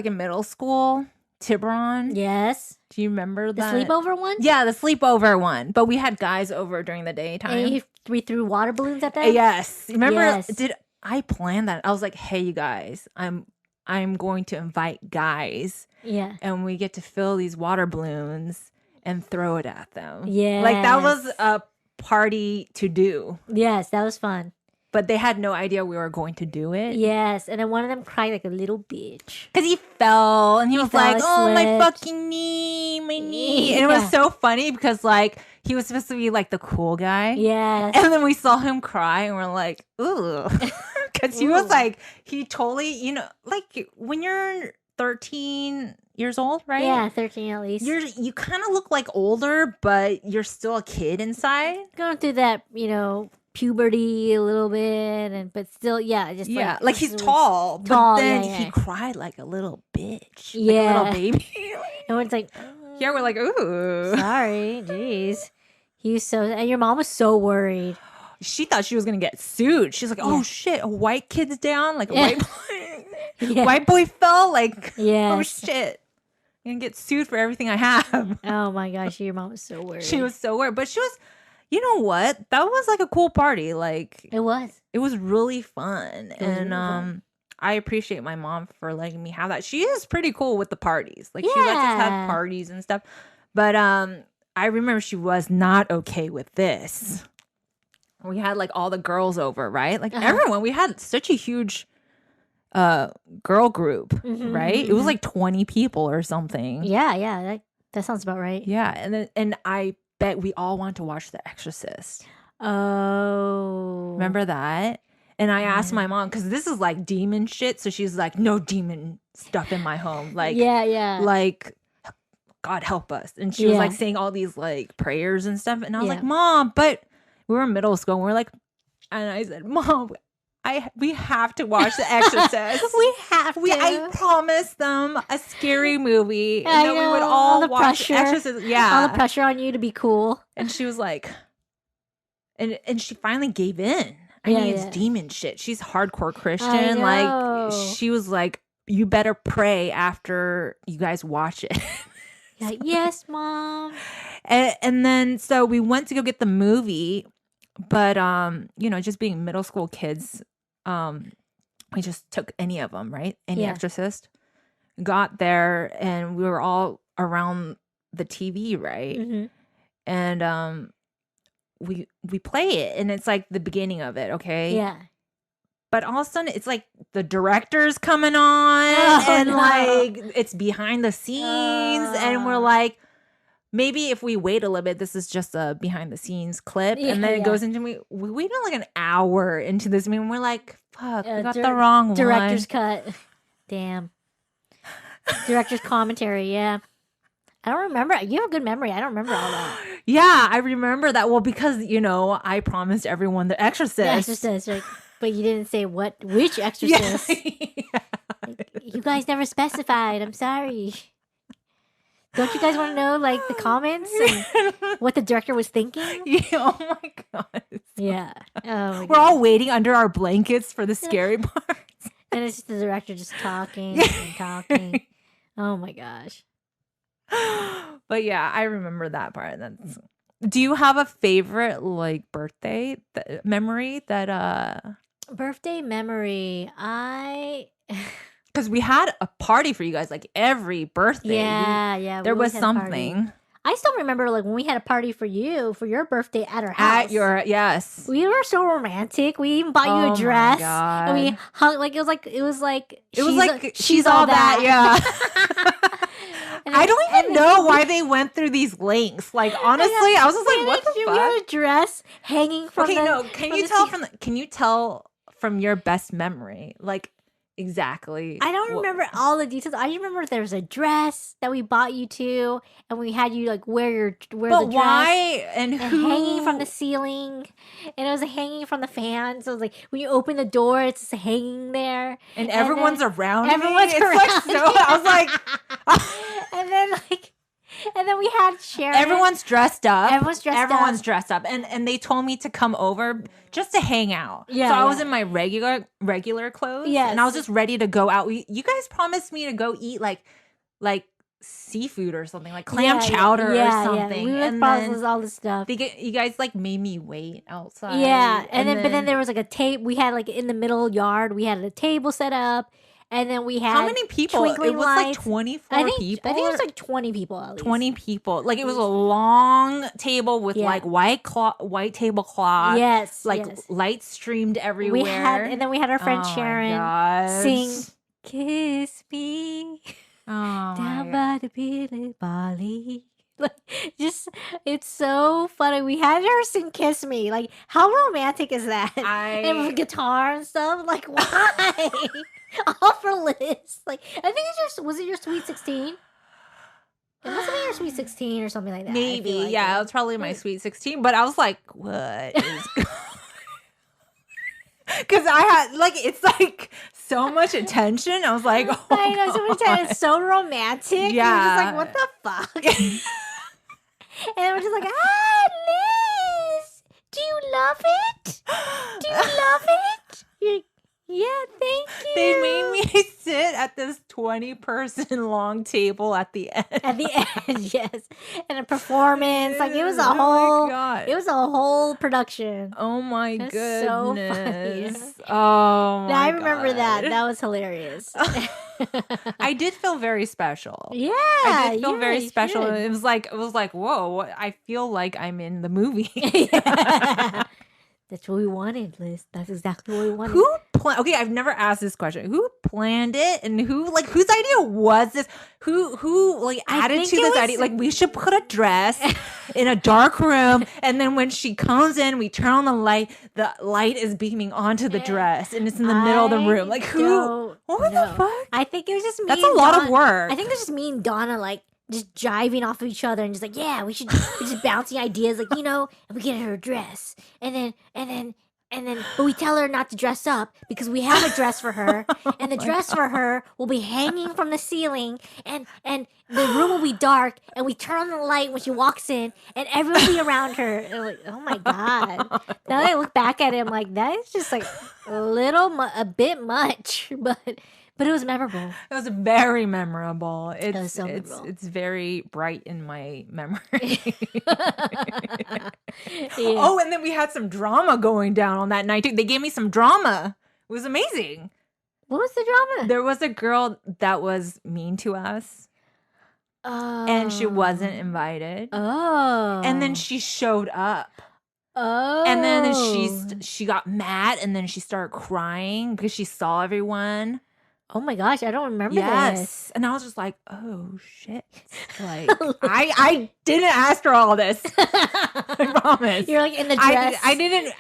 in middle school. Tiburon. Yes. Do you remember the that? sleepover one? Yeah, the sleepover one. But we had guys over during the daytime. And we threw water balloons at them? Yes. Remember? Yes. Did I plan that? I was like, hey, you guys, I'm going to invite guys. Yeah. And we get to fill these water balloons and throw it at them. Yeah. Like that was a party to do. Yes, that was fun. But they had no idea we were going to do it. Yes, and then one of them cried like a little bitch. Because he fell and he was like, oh, my slipped. fucking knee, my knee. And it was so funny because like he was supposed to be like the cool guy. Yes. And then we saw him cry and we're like, ooh. Because he was like, he totally, like when you're 13 years old, right? Yeah, 13 at least. You kind of look like older, but you're still a kid inside. Going through that, puberty a little bit, but still, just like he's tall, but then he cried like a little bitch, like a little baby. And it's like, yeah, we're like, ooh, sorry, jeez. He was and your mom was so worried. She thought she was gonna get sued. She's like, oh shit, a white kid's down, like a white boy, white boy fell, like, oh shit. I'm gonna get sued for everything I have. Oh my gosh, your mom was so worried. She was so worried, but she was. You know what? That was like a cool party. Like it was really fun. And I appreciate my mom for letting me have that. She is pretty cool with the parties. Like she lets us have parties and stuff. But I remember she was not okay with this. We had like all the girls over, right? Like everyone. We had such a huge girl group, right? It was like 20 people or something. Yeah, that sounds about right. Yeah, and I bet we all want to watch The Exorcist. Oh. Remember that? And I asked my mom, because this is like demon shit. So she's like, no demon stuff in my home. Like, like, God help us. And she was like saying all these like prayers and stuff. And I was like, Mom, but we were in middle school. And we're like, and I said, Mom, we have to watch The Exorcist. We have to. I promised them a scary movie. And we would all watch The Exorcist. Yeah. All the pressure on you to be cool. And she was like, and she finally gave in. I mean, it's demon shit. She's hardcore Christian. Like, she was like, you better pray after you guys watch it. Yes, Mom. And then, so we went to go get the movie. But, just being middle school kids, we just took any of them, right? Any Exorcist. Got there and we were all around the TV, right? Mm-hmm. And we play it and it's like the beginning of it, okay? Yeah. But all of a sudden it's like the director's coming on like it's behind the scenes and we're like, maybe if we wait a little bit, this is just a behind the scenes clip. And then it goes into we waited like an hour into this. I mean, we're like, fuck, we got the wrong director's cut. Damn. Director's commentary, yeah. I don't remember. You have a good memory. I don't remember all that. Yeah, I remember that. Well, because, I promised everyone The Exorcist. The Exorcist, right? But you didn't say which Exorcist. Like, you guys never specified. I'm sorry. Don't you guys want to know, like, the comments and what the director was thinking? Yeah, oh, my God. Yeah. Oh, we're all waiting under our blankets for the scary parts. And it's just the director just talking and talking. Oh, my gosh. But, yeah, I remember that part. Do you have a favorite, like, birthday memory that... Birthday memory? Because we had a party for you guys, like every birthday. Yeah. There was something. I still remember, like, when we had a party for you for your birthday at our house. Yes. We were so romantic. We even bought you a dress. And we hung, like, it was like she's all that. Yeah. I don't even know why they went through these lengths. Like, honestly, I was just like, what the fuck? We had a dress hanging from can you tell from your best memory? Like, exactly. I don't remember all the details. I just remember there was a dress that we bought you to, and we had you like wear the dress. Why and who? Hanging from the ceiling, and it was hanging from the fan. So it was like when you open the door, it's just hanging there, and everyone's around. Everyone's me. around. It's like so. I was like, and then we had Sharon. Everyone's dressed up. Everyone's dressed up, and they told me to come over just to hang out. Yeah, so I was in my regular clothes. Yes. And I was just ready to go out. You guys promised me to go eat like seafood or something, like clam chowder or something. We and then all this stuff. You guys like made me wait outside. Yeah, but then there was like a table. We had like in the middle yard. We had a table set up. And then we had how many people? It was lights. Like 24 people. I think it was like 20 people at least. 20 people. Like it was a long table with like white tablecloth. Yes. Like lights streamed everywhere. And then we had our friend Sharon sing "Kiss Me" down by the Billy Bali. Like, just it's so funny. We had her sing "Kiss Me." Like, how romantic is that? And with guitar and stuff. Like, why? All for Liz. Like, I think was it your Sweet 16? It must have been your Sweet 16 or something like that. Maybe, yeah, it was probably my Sweet 16. But I was like, what is because I had like it's like so much attention. I was like, oh, I know, so much attention. It's so romantic. Yeah, just like, what the fuck? And we're just like, Liz, do you love it? Do you love it? You're yeah, thank you. They made me sit at this 20-person long table at the end. At the end, yes. And a performance. Like it was a whole production. Oh my goodness. So funny. Oh my I remember that. That was hilarious. I did feel very special. Yeah. I did feel very special. It was like, whoa, I feel like I'm in the movie. Yeah. That's what we wanted, Liz. That's exactly what we wanted. Okay, I've never asked this question. Who planned it and whose idea was this? Who added to this idea? Like, we should put a dress in a dark room, and then when she comes in, we turn on the light. The light is beaming onto the dress, and it's in the middle of the room. Like, who? What the fuck? I think it was just me. That's a lot of work. I think it was just me and Donna, like, just jiving off of each other and just like, yeah, we're just bouncing ideas, like, and we get her a dress, and then, but we tell her not to dress up because we have a dress for her, and the dress for her will be hanging from the ceiling, and the room will be dark, and we turn on the light when she walks in, and everyone will be around her. And I'm like, oh my god! Now that I look back at it, I'm like, that is just like a bit much, but it was memorable. It was very memorable. It was so memorable. It's very bright in my memory. Yeah. Oh, and then we had some drama going down on that night too. They gave me some drama. It was amazing. What was the drama? There was a girl that was mean to us. Oh. And she wasn't invited. Oh. And then she showed up. Oh. And then she got mad, and then she started crying because she saw everyone. Oh my gosh, I don't remember this. And I was just like, oh shit. Like I didn't ask for all this. I promise. You're like in the dress. I didn't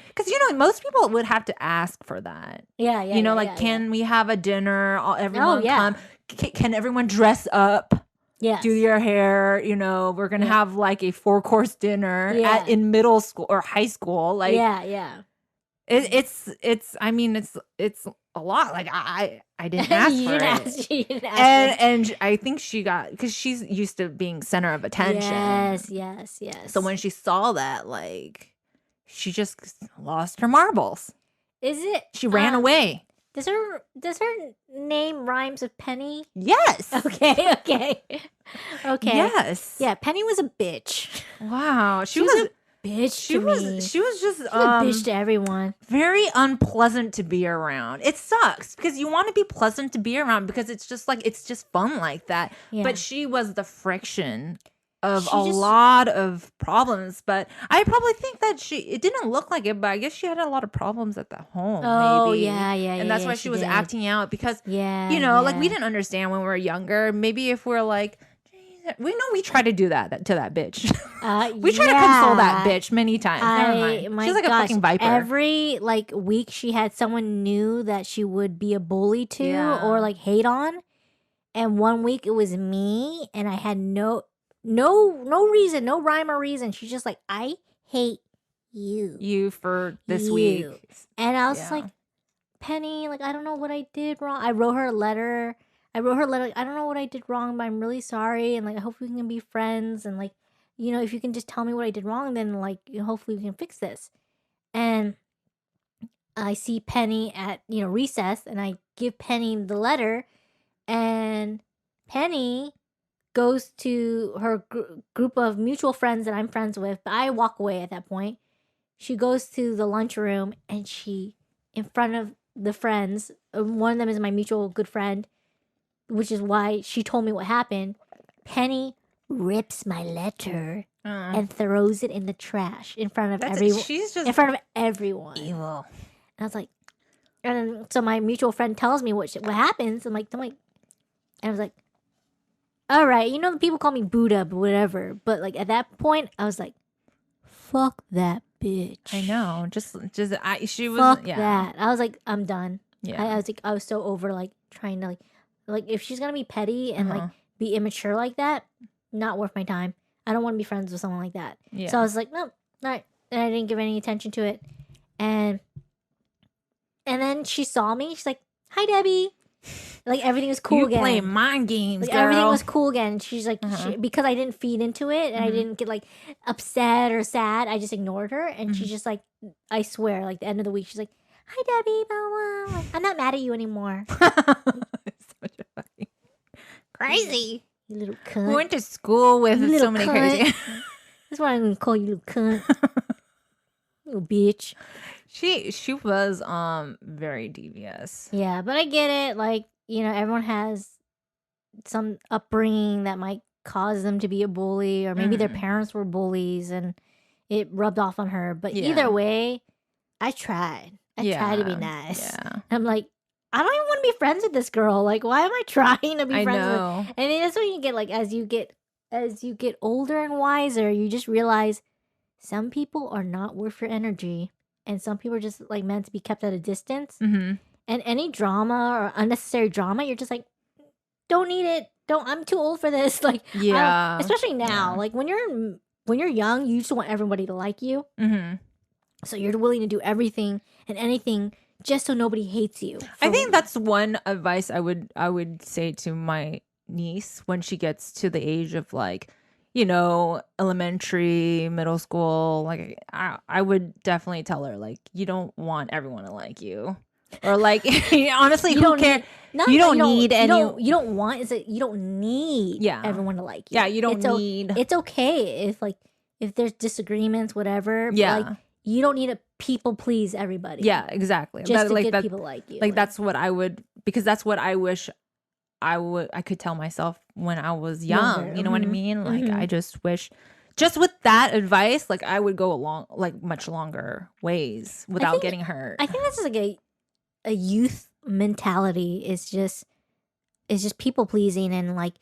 because most people would have to ask for that. Yeah. Can we have a dinner? Everyone come. Can everyone dress up? Yeah. Do your hair, we're gonna have like a 4-course dinner in middle school or high school. Like It's a lot. Like I didn't ask for it. You didn't ask and I think she got, because she's used to being center of attention. Yes. So when she saw that, like, she just lost her marbles. Is it? She ran away. Does her name rhymes with Penny? Yes. Okay. Yes. Yeah, Penny was a bitch. Wow. She was a bitch. She was just a bitch to everyone. Very unpleasant to be around. It sucks because you want to be pleasant to be around because it's just fun like that. Yeah. But she was the friction of lot of problems. But I probably think that it didn't look like it, but I guess she had a lot of problems at the home. Oh, maybe. yeah. And that's why she was acting out because, like we didn't understand when we were younger. Maybe if we're like, We know we try to do that to that bitch. We try to console that bitch many times. Never mind. She's like a fucking viper. Every like week she had someone new that she would be a bully to or like hate on. And one week it was me, and I had no reason, no rhyme or reason. She's just like, I hate you. You for this week. And I was like, Penny, like, I don't know what I did wrong. I wrote her a letter. Like, I don't know what I did wrong, but I'm really sorry. And like, I hope we can be friends. And like, you know, if you can just tell me what I did wrong, then like, hopefully we can fix this. And I see Penny at, recess, and I give Penny the letter, and Penny goes to her group of mutual friends that I'm friends with, but I walk away at that point. She goes to the lunchroom, and she, in front of the friends, one of them is my mutual good friend, which is why she told me what happened. Penny rips my letter and throws it in the trash in front of everyone. She's just in front of everyone. Evil. And I was like, and so my mutual friend tells me what happens. And I was like, all right, the people call me Buddha, but whatever. But like at that point, I was like, fuck that bitch. I know. She was. Fuck that. I was like, I'm done. Yeah. I was so over like trying to like if she's gonna be petty and like be immature like that, not worth my time. I don't want to be friends with someone like that. Yeah. So I was like, no, not. And I didn't give any attention to it. And then she saw me. She's like, hi, Debbie. Like everything was cool again. You playing mind games, like, girl. Everything was cool again. She's like, because I didn't feed into it and I didn't get like upset or sad. I just ignored her, and she's just like, I swear, like the end of the week, she's like, hi, Debbie, blah, blah. Like, I'm not mad at you anymore. Crazy, you little cunt. We went to school with so many crazy. That's why I'm gonna call you little cunt, little bitch. She was very devious. Yeah, but I get it. Like, everyone has some upbringing that might cause them to be a bully, or maybe their parents were bullies and it rubbed off on her. But either way, I tried. I tried to be nice. Yeah. I'm like, I don't even want to be friends with this girl. Like, why am I trying to be friends with her? And that's what you get. Like, as you get older and wiser, you just realize some people are not worth your energy. And some people are just like meant to be kept at a distance. And any drama or unnecessary drama, you're just like, don't need it. I'm too old for this. Like, especially now. Yeah. Like when you're young, you just want everybody to like you. So you're willing to do everything and anything just so nobody hates you. I think that's one advice I would say to my niece when she gets to the age of like, elementary, middle school. Like I would definitely tell her, like, you don't want everyone to like you, or like honestly, you don't care. You don't need any. You don't want is it? You don't need everyone to like you. Yeah, you don't need. It's okay if there's disagreements, whatever. Yeah, like, you don't need to people please everybody. Yeah, exactly. Just to get people like you. Like that's what I would, because that's what I wish I could tell myself when I was young. You know what I mean? Like I just wish, just with that advice, like I would go along like much longer ways without getting hurt. I think this is like a youth mentality. It's just people pleasing and like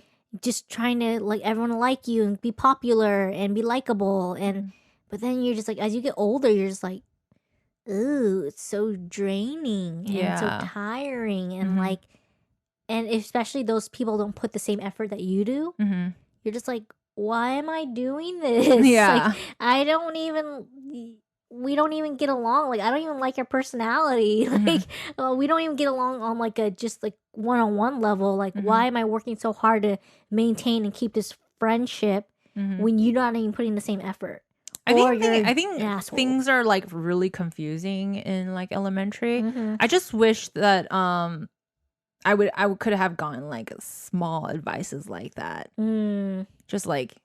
just trying to like everyone to like you and be popular and be likable. And but then you're just like, as you get older, you're just like, ooh, it's so draining and so tiring and like. And especially those people don't put the same effort that you do. You're just like, why am I doing this? Yeah. Like, we don't even get along. Like, I don't even like your personality. Like, we don't even get along on like a just like one-on-one level. Like, why am I working so hard to maintain and keep this friendship when you're not even putting the same effort? I think things are like really confusing in like elementary. I just wish that I could have gotten like small advices like that. Just like,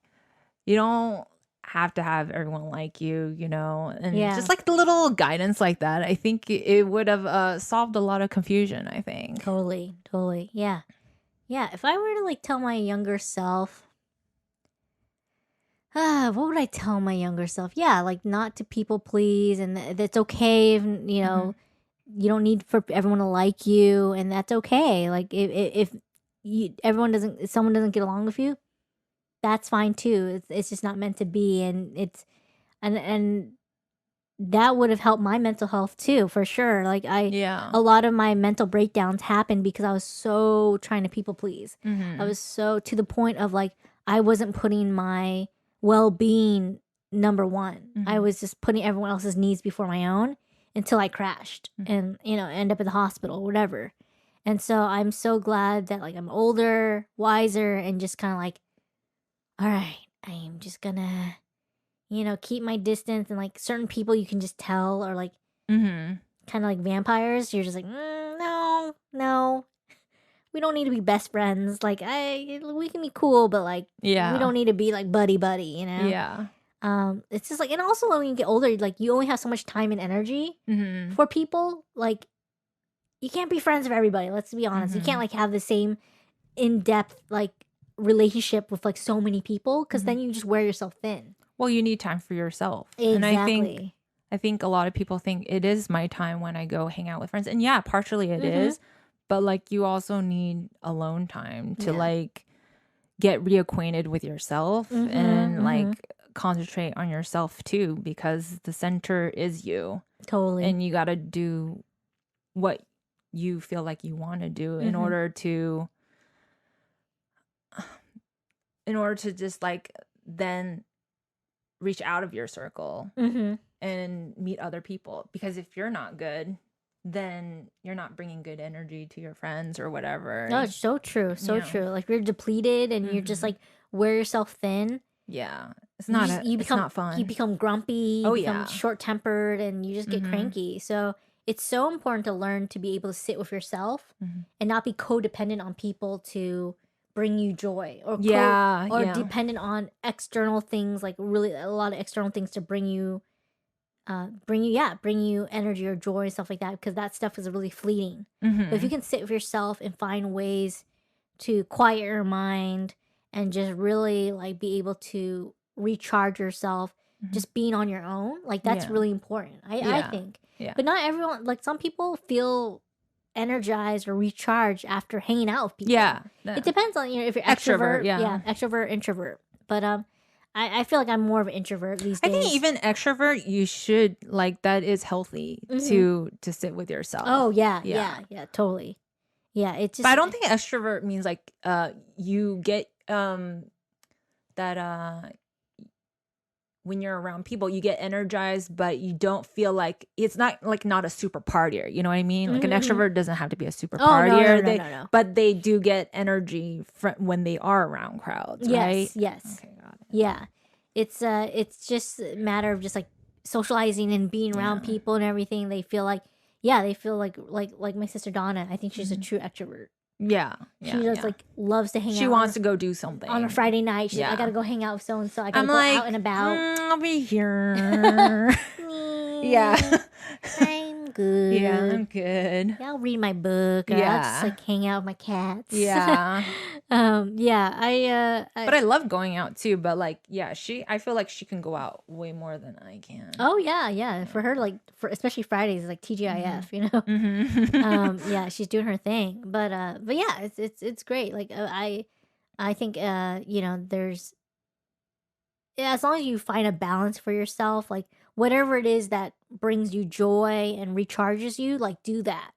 you don't have to have everyone like you, and just like the little guidance like that. I think it would have solved a lot of confusion. I think totally, yeah. If I were to like tell my younger self, what would I tell my younger self? Yeah, like not to people please, and it's okay if you don't need for everyone to like you, and that's okay. Like if someone doesn't get along with you, that's fine too. It's just not meant to be, and and that would have helped my mental health too, for sure. Like a lot of my mental breakdowns happened because I was so trying to people please. I was so to the point of like I wasn't putting my well-being number one. I was just putting everyone else's needs before my own until I crashed and end up in the hospital or whatever. And so I'm so glad that like I'm older, wiser, and just kind of like, all right, I am just gonna keep my distance. And like certain people you can just tell are like kind of like vampires. You're just like, no, we don't need to be best friends. Like we can be cool, but like we don't need to be like buddy, Yeah. It's just like, and also when you get older, like you only have so much time and energy for people. Like you can't be friends with everybody. Let's be honest. You can't like have the same in-depth like relationship with like so many people, because then you just wear yourself thin. Well, you need time for yourself. Exactly. And I think a lot of people think it is my time when I go hang out with friends. And yeah, partially it is. But like you also need alone time to like get reacquainted with yourself and like concentrate on yourself too, because the center is you. Totally. And you got to do what you feel like you want to do in order to just like then reach out of your circle and meet other people. Because if you're not good, then you're not bringing good energy to your friends or whatever. No, it's so true. So true. Like you're depleted and you're just like wear yourself thin. Yeah. It's not fun. You become grumpy, you become short-tempered, and you just get cranky. So it's so important to learn to be able to sit with yourself and not be codependent on people to bring you joy, or dependent on external things, like really a lot of external things to bring you energy or joy and stuff like that, because that stuff is really fleeting. But if you can sit with yourself and find ways to quiet your mind and just really like be able to recharge yourself, just being on your own, like that's really important. I think. Yeah. But not everyone, like some people feel energized or recharged after hanging out with people. Yeah. It depends on if you're extrovert. Extrovert, introvert. But I feel like I'm more of an introvert these days. I think even extrovert, you should like that is healthy to sit with yourself. Oh yeah, totally. Yeah, it's just. But I don't think extrovert means like you get that when you're around people you get energized, but you don't feel like it's not a super partier. You know what I mean? Like an extrovert doesn't have to be a super partier. No. But they do get energy when they are around crowds, right? Yes. Okay, got it. Yeah, it's just a matter of just like socializing and being around people and everything. They feel like my sister Donna. I think she's a true extrovert. Yeah. She just like loves to hang out. She wants to go do something on a Friday night. She's like, I gotta go hang out with so and so. I gotta go out and about. I'll be here. Yeah. I'm good. Yeah, I'm good. Yeah, I'll read my book. Or I'll just like hang out with my cats. Yeah. But I love going out too. But like, I feel like she can go out way more than I can. Oh yeah. For her, like especially Fridays, like TGIF, you know. Yeah, she's doing her thing. But yeah, it's great. Like I think there's as long as you find a balance for yourself, like whatever it is that brings you joy and recharges you, like do that.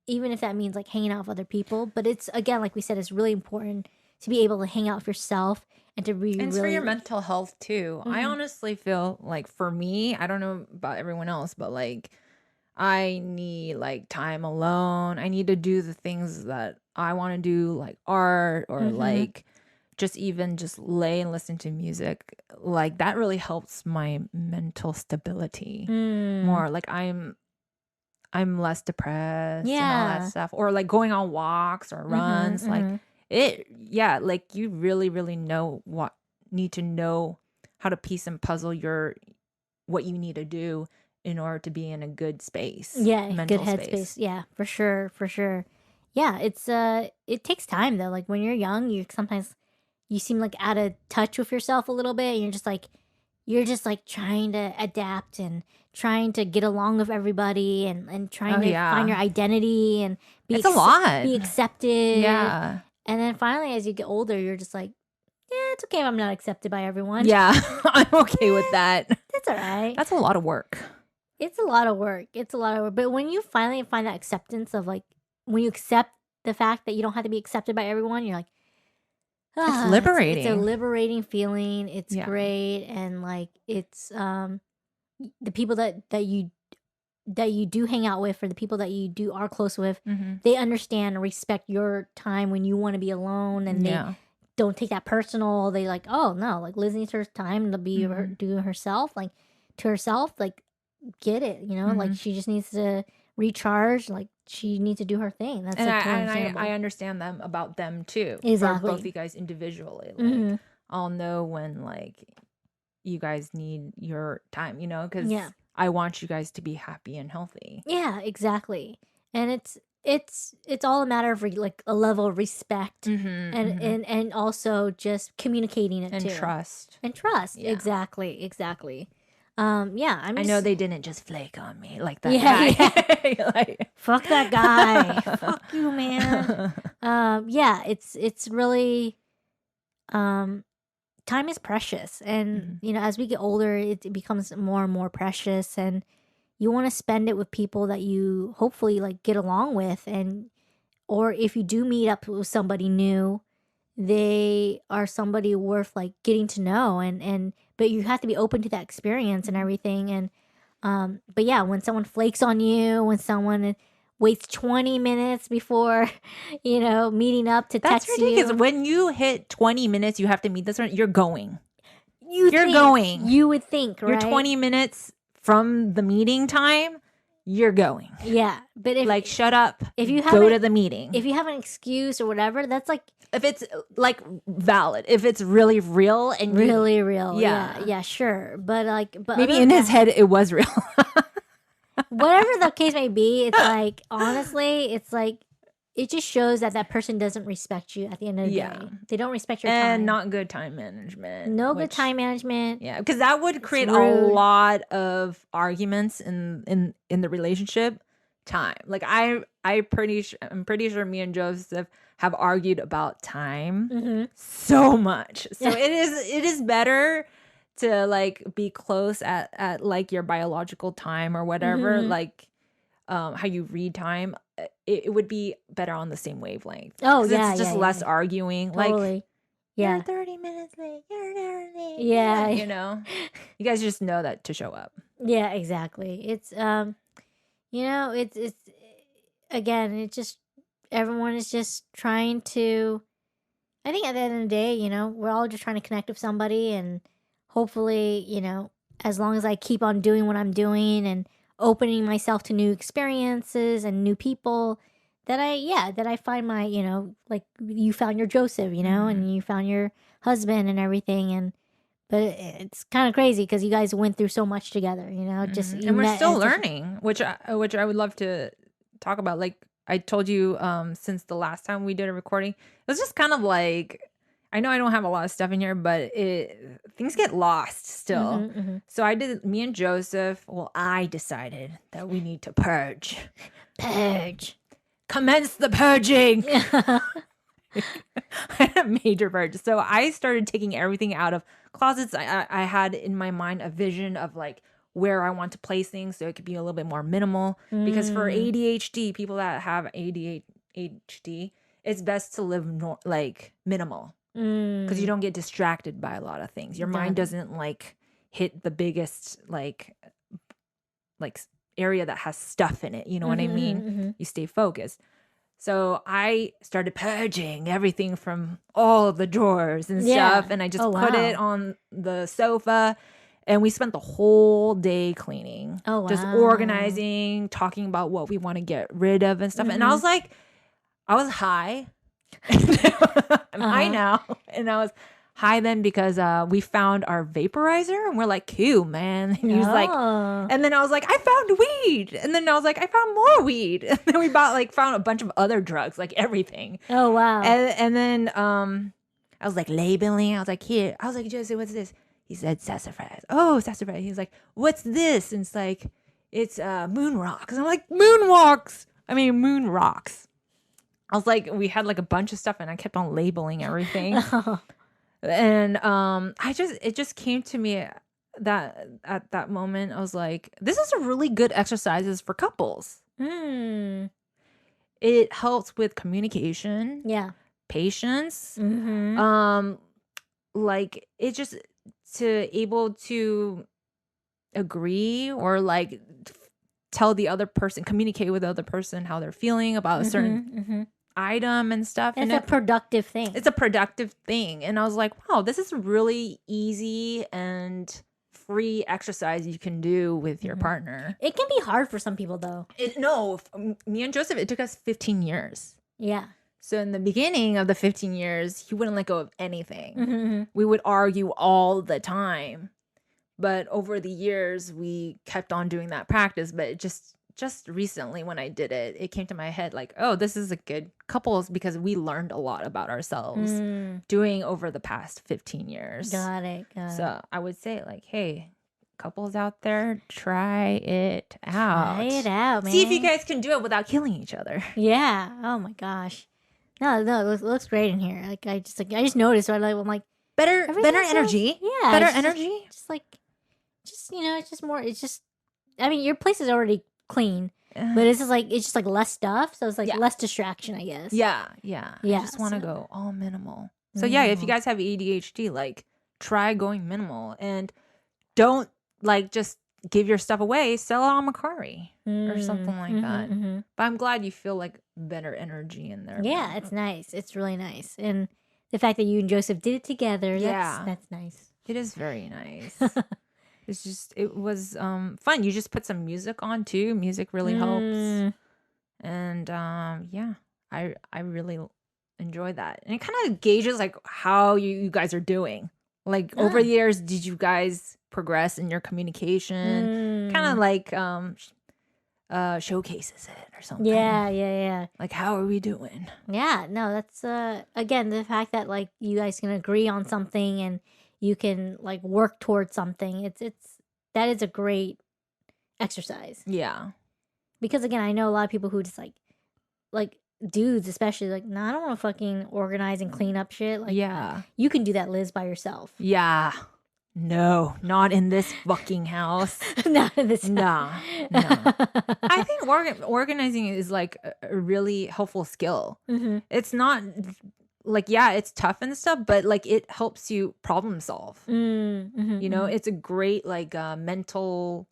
Even if that means like hanging out with other people. But it's, again, like we said, it's really important to be able to hang out with yourself and to be and it's for your mental health too. I honestly feel like for me, I don't know about everyone else, but like I need like time alone. I need to do the things that I want to do, like art or like just lay and listen to music. Like that really helps my mental stability more. Like I'm less depressed and all that stuff. Or like going on walks or runs. Like like you really, really need to know how to piece and puzzle what you need to do in order to be in a good space. Yeah, good headspace. Yeah, for sure. Yeah, it takes time though. Like when you're young, you seem like out of touch with yourself a little bit. And you're just like trying to adapt and trying to get along with everybody and trying to find your identity and be a lot. Be accepted. Yeah. And then finally, as you get older, you're just like, Yeah, it's okay if I'm not accepted by everyone. Yeah, I'm okay with that. That's all right. That's a lot of work. It's a lot of work. But when you finally find that acceptance of like, when you accept the fact that you don't have to be accepted by everyone, you're like, it's liberating. It's a liberating feeling. It's great. And like, it's the people that you do hang out with, or the people that you are close with, they understand and respect your time when you want to be alone, and they don't take that personal. They like, oh no, like Liz needs her time to be doing herself, like to herself, like get it, you know, like she just needs to recharge, like she needs to do her thing. That's I understand them about them too. Exactly. For both you guys individually. Like I'll know when like you guys need your time, you know, because I want you guys to be happy and healthy. Yeah, exactly. And it's all a matter of like a level of respect and also just communicating it and too. And trust. Yeah. Exactly. I know they didn't just flake on me like that guy. Yeah. Like, fuck that guy. Fuck you, man. It's really time is precious, and you know, as we get older, it becomes more and more precious, and you want to spend it with people that you hopefully like get along with, and or if you do meet up with somebody new, they are somebody worth like getting to know, and but you have to be open to that experience and everything. And but yeah, when someone flakes on you, when someone waits 20 minutes before, you know, meeting up to text you. That's ridiculous. When you hit 20 minutes, you have to meet this one, you're going. You're going. You would think, right? You're 20 minutes from the meeting time, you're going. Yeah. But if like, shut up. If you go to the meeting. If you have an excuse or whatever, that's like, if it's like valid, if it's really real and really real. Yeah, sure. But like, but maybe in his head it was real. Whatever the case may be, it's like, honestly, it's like, it just shows that person doesn't respect you at the end of the day. They don't respect your time. And not good time management. Good time management. Yeah, because that would create a lot of arguments in the relationship. Time. Like I'm pretty sure me and Joseph have argued about time so much. So it is better to like be close at like your biological time or whatever, like how you read time. It would be better on the same wavelength. Oh, it's just less arguing. Totally. Like, you're 30 minutes late. You're 30 minutes. Yeah. You know, you guys just know that to show up. Yeah, exactly. It's, you know, it's again, it's just, everyone is just trying to, I think at the end of the day, you know, we're all just trying to connect with somebody, and hopefully, you know, as long as I keep on doing what I'm doing and opening myself to new experiences and new people, that I find my, you know, like you found your Joseph, you know, and you found your husband and everything. But it's kind of crazy because you guys went through so much together, you know, and we're still learning, which I would love to talk about. Like I told you, since the last time we did a recording, it was just kind of like, I know I don't have a lot of stuff in here, but things get lost still. So me and Joseph, I decided that we need to purge. Commence the purging. I had a major purge. So I started taking everything out of closets. I had in my mind a vision of like where I want to place things so it could be a little bit more minimal. Because for ADHD, people that have ADHD, it's best to live like minimal. Because you don't get distracted by a lot of things. Your mind doesn't like hit the biggest like area that has stuff in it. You know what I mean? You stay focused. So I started purging everything from all of the drawers and stuff, and I just put it on the sofa, and we spent the whole day cleaning, just organizing, talking about what we want to get rid of and stuff. And I was like, I was high. I'm high now, and I was high then because we found our vaporizer, and we're like, cool, man. And he was like, and then I was like, I found weed, and then I was like, I found more weed, and then we found a bunch of other drugs, like everything. Oh wow. And then I was like labeling. I was like, here. I was like, Jesse, what's this? He said sassafras. Oh, sassafras. He's like, what's this? And it's like, it's moon rocks. And I'm like, moon rocks. I was like, we had like a bunch of stuff, and I kept on labeling everything. And it just came to me that at that moment I was like, this is a really good exercises for couples. It helps with communication, patience, like it just to able to agree or like tell the other person, communicate with the other person how they're feeling about a certain item and stuff. It's a productive thing. It's a productive thing. And I was like, wow, this is really easy and free exercise you can do with your partner. It can be hard for some people though. Me and Joseph, it took us 15 years. Yeah. So in the beginning of the 15 years, he wouldn't let go of anything. We would argue all the time. But over the years, we kept on doing that practice. But it just recently when I did it, it came to my head like, oh, this is a good couples because we learned a lot about ourselves doing over the past 15 years. Got it. So I would say like, hey, couples out there, try it out. Try it out, man. See if you guys can do it without killing each other. Yeah. Oh my gosh. No, it looks great in here. Like I just noticed. So I'm like better energy. Yeah. Better energy. It's just more. It's just. I mean, your place is already clean, but it's just like less stuff, so it's like less distraction, I guess. Yeah. I just want to go all minimal. So yeah, if you guys have ADHD, like try going minimal and don't like just give your stuff away. Sell it on Mercari or something like that. But I'm glad you feel like better energy in there. Yeah, it's nice. It's really nice, and the fact that you and Joseph did it together. That's nice. It is very nice. It was fun. You just put some music on too. Music really helps. And I really enjoy that. And it kind of gauges like how you guys are doing. Like over the years, did you guys progress in your communication? Kind of like showcases it or something. Yeah. Like how are we doing? Yeah, no, that's again the fact that like you guys can agree on something and you can like work towards something. That is a great exercise. Yeah. Because again, I know a lot of people who just like dudes especially like, nah, I don't want to fucking organize and clean up shit. Like you can do that, Liz, by yourself. Yeah. No, not in this fucking house. Not in this No. I think organizing is like a really helpful skill. It's not like, it's tough and stuff, but like it helps you problem solve. You know, it's a great like mental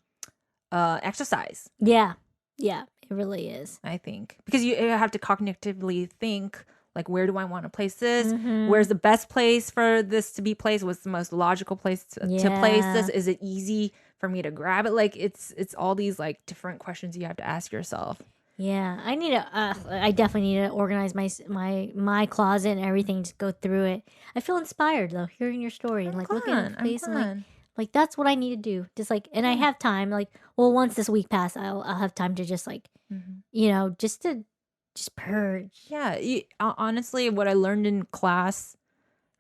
exercise. Yeah, it really is. I think because you have to cognitively think like, where do I want to place this? Where's the best place for this to be placed? What's the most logical place to place this? Is it easy for me to grab it? Like it's all these like different questions you have to ask yourself. Yeah, I definitely need to organize my closet and everything. Just go through it. I feel inspired though, hearing your story and like looking at the place and like that's what I need to do. Just like, and I have time. Like, well, once this week passes, I'll have time to just like, just purge. Yeah, honestly, what I learned in class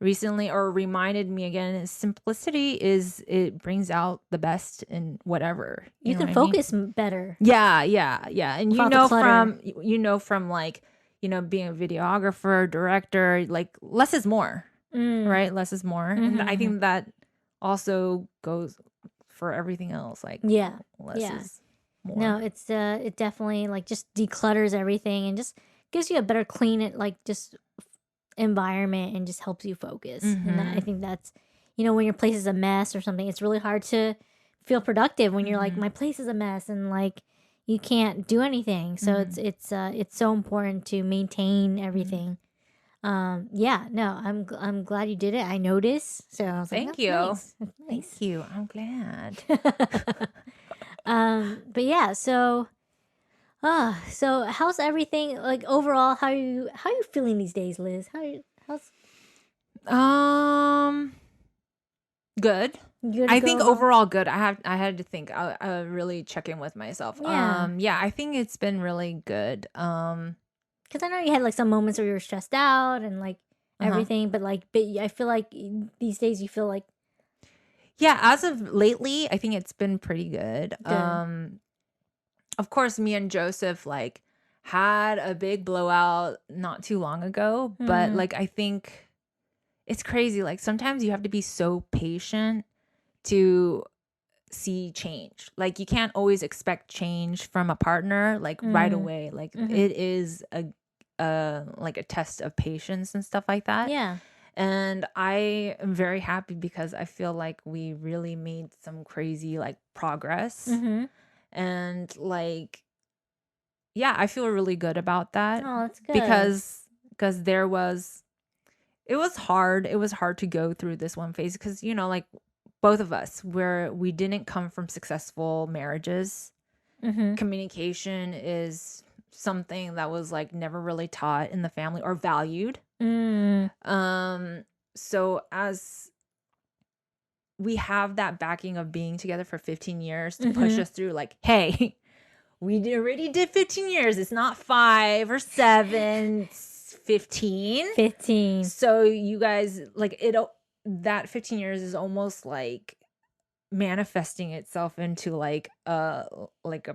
recently, or reminded me again, is simplicity it brings out the best in whatever. You can focus better. Yeah. And you know from like, being a videographer, director, like less is more, right? Less is more. And I think that also goes for everything else. Like less is more. No, it definitely like just declutters everything and just gives you a better clean just environment and just helps you focus. And I think that's when your place is a mess or something, it's really hard to feel productive when you're like, my place is a mess and like you can't do anything. So it's so important to maintain everything. I'm glad you did it. I noticed, so I was like, thank you. Nice. Thank you. I'm glad. But yeah, so how's everything like overall? How are you feeling these days, Liz? How's good. I think overall good. I had to think. I really check in with myself. I think it's been really good. Because I know you had like some moments where you were stressed out and like everything, but I feel like these days you feel like as of lately, I think it's been pretty good. Of course, me and Joseph like had a big blowout not too long ago, but like I think it's crazy. Like sometimes you have to be so patient to see change. Like you can't always expect change from a partner like right away. Like it is a like a test of patience and stuff like that. Yeah. And I am very happy because I feel like we really made some crazy like progress. And like, yeah, I feel really good about that. Oh, that's good. Because it was hard. It was hard to go through this one phase because, you know, like both of us, we didn't come from successful marriages. Communication is something that was like never really taught in the family or valued. So as we have that backing of being together for 15 years to push us through, like, hey, we already did 15 years. It's not 5 or 7, 15. 15. So you guys, like, that 15 years is almost like manifesting itself into like a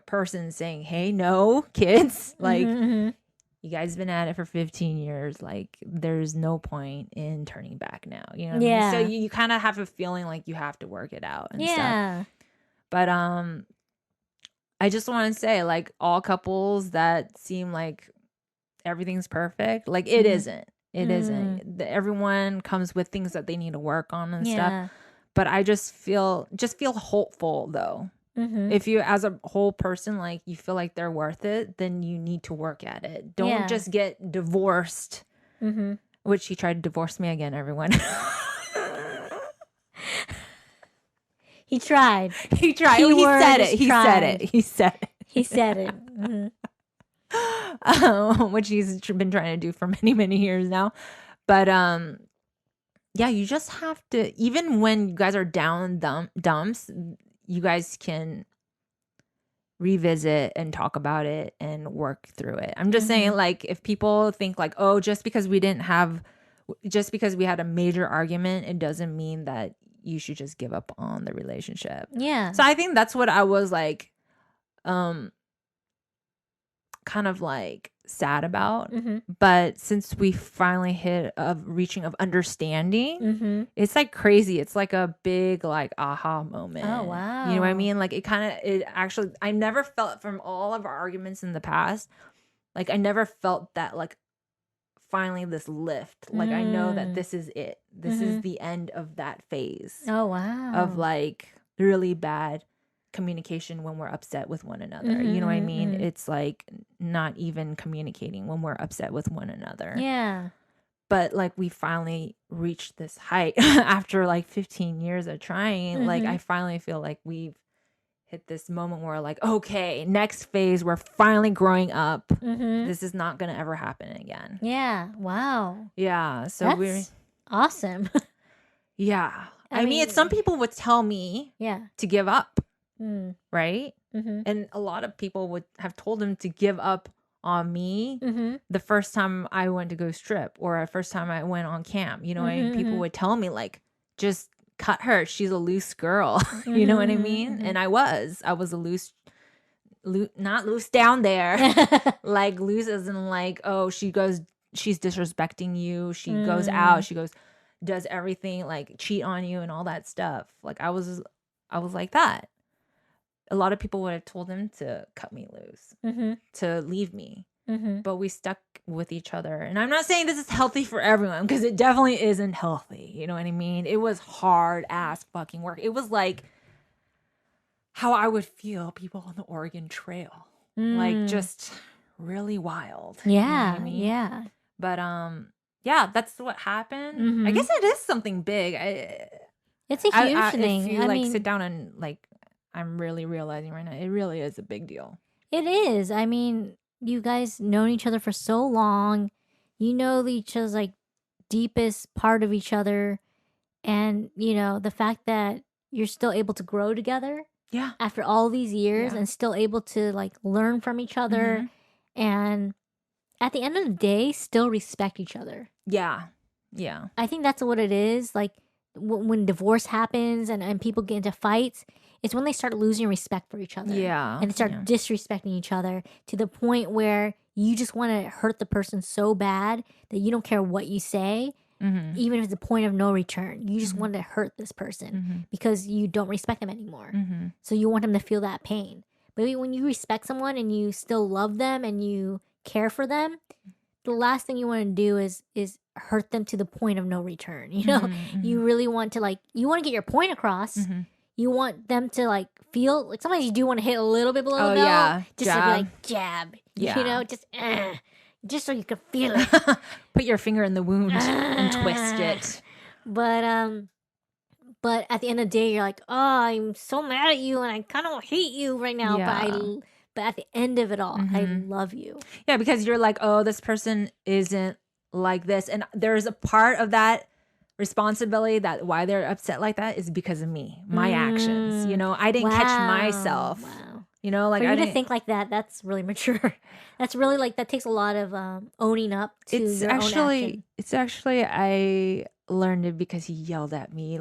person saying, hey, no, kids, like, you guys been at it for 15 years. Like, there's no point in turning back now. You know what I mean? So you kind of have a feeling like you have to work it out and stuff. But I just want to say, like, all couples that seem like everything's perfect, like, it isn't. It isn't. Everyone comes with things that they need to work on and stuff. But I just feel hopeful though. If you, as a whole person, like you feel like they're worth it, then you need to work at it. Don't just get divorced. Which he tried to divorce me again, everyone. He tried. He tried. He said it. Which he's been trying to do for many, many years now. But yeah, you just have to, even when you guys are down dumps, you guys can revisit and talk about it and work through it. I'm just saying, like, if people think like, oh, just because we had a major argument, it doesn't mean that you should just give up on the relationship. Yeah. So I think that's what I was like, kind of like sad about. But since we finally hit a reaching of understanding, it's like crazy. It's like a big like aha moment. Oh wow. You know what I mean? Like it actually, I never felt, from all of our arguments in the past, like I never felt that like finally this lift. Like I know that this is it. This is the end of that phase. Oh wow. Of like really bad communication when we're upset with one another. You know what I mean? It's like not even communicating when we're upset with one another. Yeah. But like we finally reached this height after like 15 years of trying. Like I finally feel like we've hit this moment where like, okay, next phase, we're finally growing up. This is not gonna ever happen again. Yeah. Wow. Yeah. So that's awesome. Yeah. I mean, it's, some people would tell me to give up. Right? And a lot of people would have told him to give up on me the first time I went to go strip, or the first time I went on camp. You know what I mean? People would tell me like, just cut her. She's a loose girl. You know what I mean? And I was a loose, not loose down there. Like loose as in like, oh, she's disrespecting you. She goes out. Does everything, like cheat on you and all that stuff. Like I was like that. A lot of people would have told him to cut me loose, to leave me. But we stuck with each other. And I'm not saying this is healthy for everyone, because it definitely isn't healthy. You know what I mean? It was hard ass fucking work. It was like how I would feel people on the Oregon Trail. Like just really wild. Yeah. You know what I mean? Yeah. But yeah, that's what happened. I guess it is something big. It's a huge thing. If you sit down and like, I'm really realizing right now, it really is a big deal. It is. I mean, you guys known each other for so long. You know each other's like deepest part of each other. And, you know, the fact that you're still able to grow together. Yeah. After all these years and still able to like learn from each other. And at the end of the day, still respect each other. Yeah. Yeah. I think that's what it is. Like when divorce happens and people get into fights, it's when they start losing respect for each other. Yeah. And they start disrespecting each other to the point where you just want to hurt the person so bad that you don't care what you say. even if it's a point of no return. You just want to hurt this person because you don't respect them anymore. So you want them to feel that pain. But when you respect someone and you still love them and you care for them, the last thing you want to do is hurt them to the point of no return. You know, you really want to you want to get your point across. You want them to feel sometimes you do want to hit a little bit below the belt. Yeah. Just to be like jab. Yeah. You know, just so you can feel it. Put your finger in the wound and twist it. But at the end of the day, you're like, oh, I'm so mad at you and I kind of hate you right now. Yeah. But at the end of it all, I love you. Yeah, because you're like, oh, this person isn't like this. And there's a part of that responsibility that why they're upset like that is because of me, my actions. You know, I didn't catch myself. Wow. You know, for you to think like that, that's really mature. That's really that takes a lot of owning up to your own action. It's actually, I learned it because he yelled at me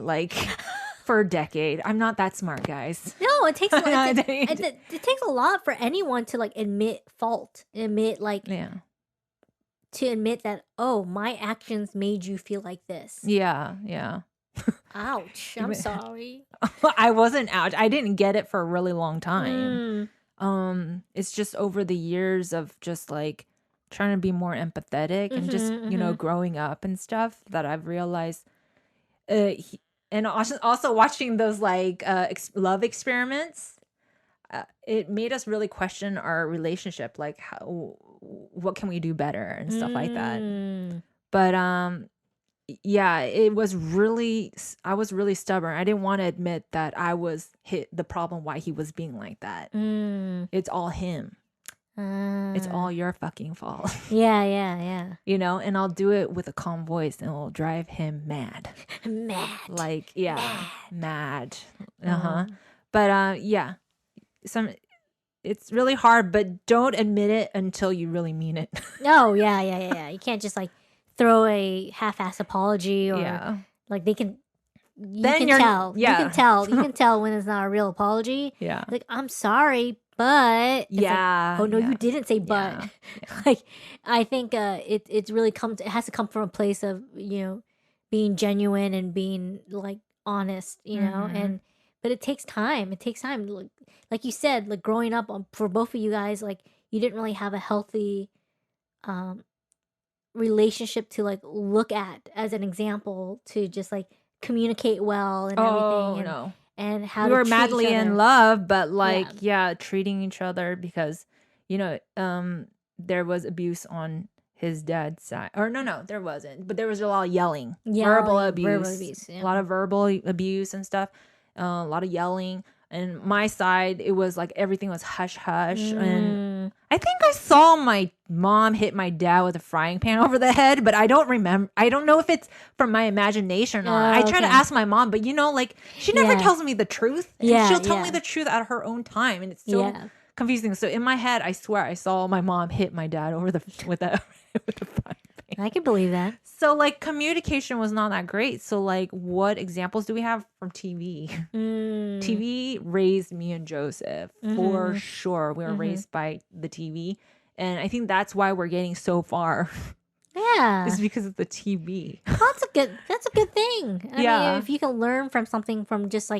for a decade. I'm not that smart, guys. No, it takes it takes a lot for anyone to admit fault, admit to admit that, oh, my actions made you feel like this. Yeah. Ouch. I'm sorry. I wasn't ouch. I didn't get it for a really long time. It's just over the years of just trying to be more empathetic and just, you know, growing up and stuff that I've realized. And also watching those love experiments, it made us really question our relationship. What can we do better and stuff like that. But yeah, I was really stubborn. I didn't want to admit that I was the problem why he was being like that. It's all him. It's all your fucking fault. Yeah. You know, and I'll do it with a calm voice and it'll drive him mad. Mad. But yeah. It's really hard, but don't admit it until you really mean it. Oh, yeah. You can't just throw a half-ass apology or they can. You can tell. Yeah. You can tell when it's not a real apology. Yeah. I'm sorry, but yeah. Oh no, you didn't say but. Yeah. I think it's really it has to come from a place of, you know, being genuine and being honest, you know, but it takes time. It takes time. Like you said, growing up for both of you guys, you didn't really have a healthy relationship to look at as an example to just communicate well and everything. No. And how we were madly in love, but treating each other because, you know, there was abuse on his dad's side. Or no, there wasn't. But there was a lot of yelling. Verbal abuse. Yeah. A lot of verbal abuse and stuff. A lot of yelling. And my side, it was everything was hush hush. And I think I saw my mom hit my dad with a frying pan over the head, but I don't remember. I don't know if it's from my imagination or not. I try to ask my mom, but you know, she never tells me the truth. And she'll tell me the truth at her own time. And it's so confusing. So in my head, I swear I saw my mom hit my dad over with a frying pan. I can believe that. So communication was not that great. So what examples do we have from TV? TV raised me and Joseph for sure. We were raised by the TV, and I think that's why we're getting so far. Yeah, it's because of the TV. That's a good thing. I mean, if you can learn from something from just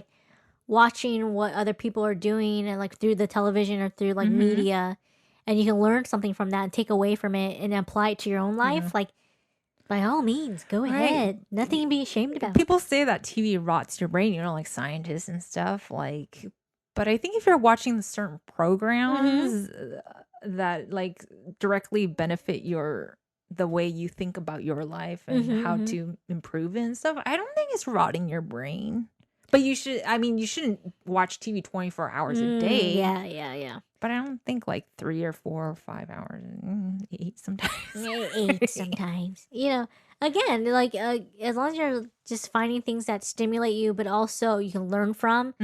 watching what other people are doing and through the television or through media, and you can learn something from that and take away from it and apply it to your own life, by all means, go ahead. Nothing to be ashamed about. People say that TV rots your brain, you know, scientists and stuff. But I think if you're watching certain programs that directly benefit the way you think about your life and how to improve it and stuff, I don't think it's rotting your brain. But you shouldn't watch TV 24 hours a day. Yeah. But I don't think 3 or 4 or 5 hours. 8 sometimes. 8 sometimes. You know, again, as long as you're just finding things that stimulate you, but also you can learn from,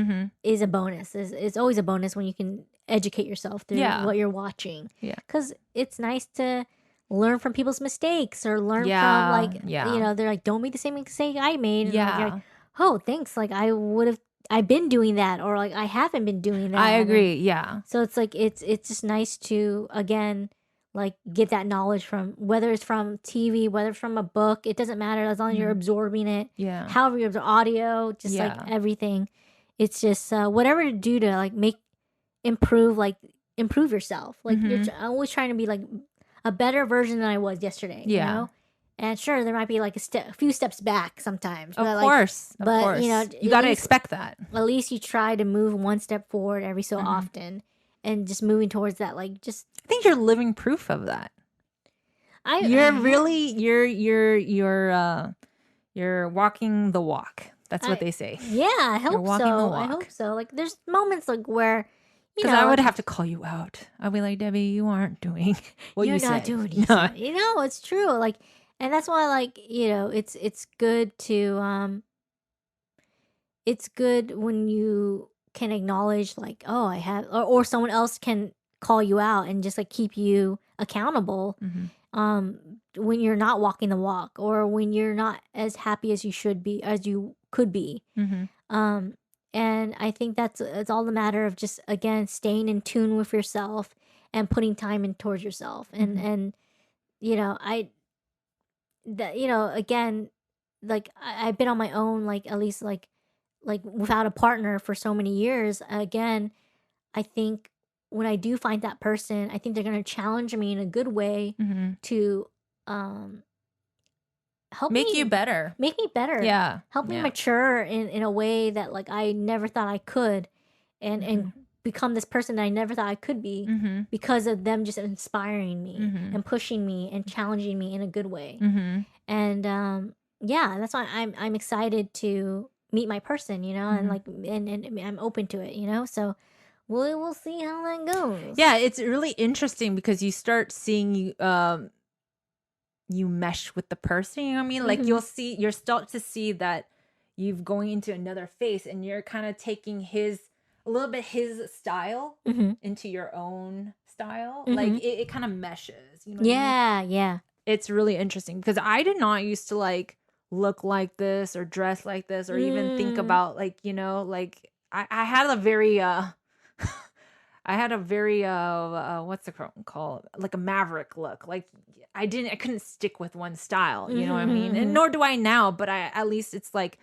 is a bonus. It's always a bonus when you can educate yourself through what you're watching. Yeah. Because it's nice to learn from people's mistakes or learn from, you know, they're don't make the same mistake I made. And you're like, oh, thanks. I've been doing that, or I haven't been doing that. I agree. Yeah. So it's it's just nice to again like get that knowledge from, whether it's from TV, whether it's from a book, it doesn't matter as long as you're absorbing it. Yeah. However you absorb audio, just like everything. It's just whatever to do to like improve yourself. Like you're always trying to be like a better version than I was yesterday. Yeah. You know? And sure, there might be like a few steps back sometimes. Of course. You know, you got to expect that. At least you try to move one step forward every so often, and just moving towards that. Like, just I think you're living proof of that. You're walking the walk. That's what they say. Yeah, I hope so. I hope so. Like, there's moments like where, because I would have to call you out. I'd be like, Debbie, you aren't doing what you said. You're not doing it. No. You know, it's true. Like, and that's why, like, you know, it's good to it's good when you can acknowledge, like, oh, I have, or someone else can call you out and just like keep you accountable. When you're not walking the walk, or when you're not as happy as you should be, as you could be. And I think it's all a matter of just, again, staying in tune with yourself and putting time in towards yourself. And you know, you know, again, like I've been on my own, like at least like without a partner for so many years. Again, I think when I do find that person, I think they're going to challenge me in a good way to help make you better. Make me better. Yeah. Help me mature in a way that like I never thought I could, and become this person that I never thought I could be because of them just inspiring me and pushing me and challenging me in a good way. And that's why I'm excited to meet my person, you know, and like and I'm open to it, you know. So we'll see how that goes. Yeah, it's really interesting because you start seeing you mesh with the person, you know what I mean? Like you're start to see that you're going into another phase, and you're kind of taking a little bit his style into your own style. Like it kind of meshes, you know what I mean? Yeah. It's really interesting because I did not used to like look like this or dress like this or even think about, like, you know, like I had a very what's the called, like a maverick look. Like I couldn't stick with one style, you know what I mean? And nor do I now, but at least it's like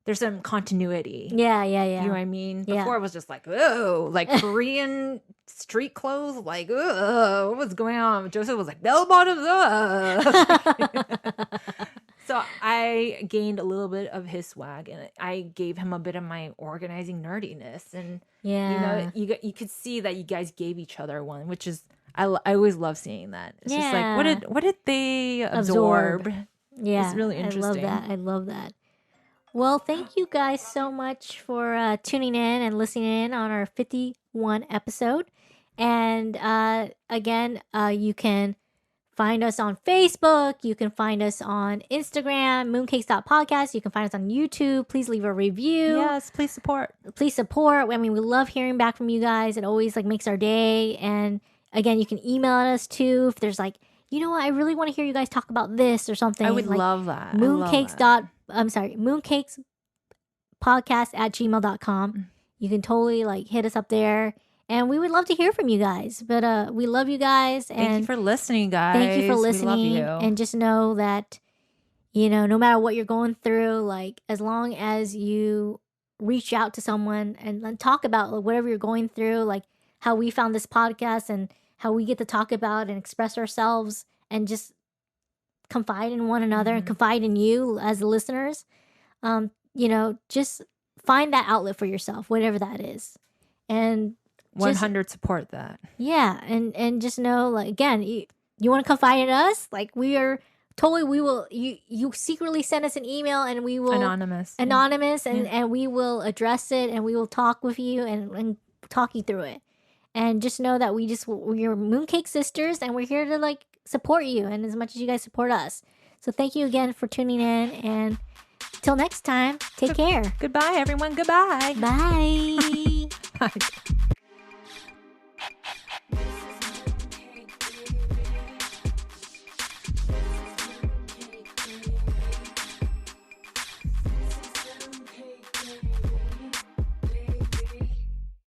there's some continuity. Yeah. You know what I mean? Before it was just like, oh, like Korean street clothes, like, oh, what was going on? Joseph was like, bell bottoms up. So I gained a little bit of his swag, and I gave him a bit of my organizing nerdiness. And you know, you could see that you guys gave each other one, which is I always love seeing that. It's just like, what did they absorb? Yeah, it's really interesting. I love that. Well, thank you guys so much for tuning in and listening in on our 51 episode. And again, you can find us on Facebook. You can find us on Instagram, mooncakes.podcast. You can find us on YouTube. Please leave a review. Yes, please support. I mean, we love hearing back from you guys. It always like makes our day. And again, you can email us too if there's like, you know what, I really want to hear you guys talk about this or something. I would love that. mooncakes.podcast@gmail.com. You can totally like hit us up there. And we would love to hear from you guys. But we love you guys. And thank you for listening, guys. Thank you for listening. We love you. And just know that, you know, no matter what you're going through, like as long as you reach out to someone and talk about like, whatever you're going through, like how we found this podcast and how we get to talk about and express ourselves and just confide in one another and confide in you as the listeners, you know, just find that outlet for yourself, whatever that is. And 100 support that. Yeah. And just know, like, again, you want to confide in us? Like we will, you secretly send us an email and we will anonymous and we will address it and we will talk with you and talk you through it. And just know that we're Mooncake Sisters and we're here to like support you and as much as you guys support us. So thank you again for tuning in, and till next time, take care. Goodbye, everyone. Goodbye. Bye. Bye.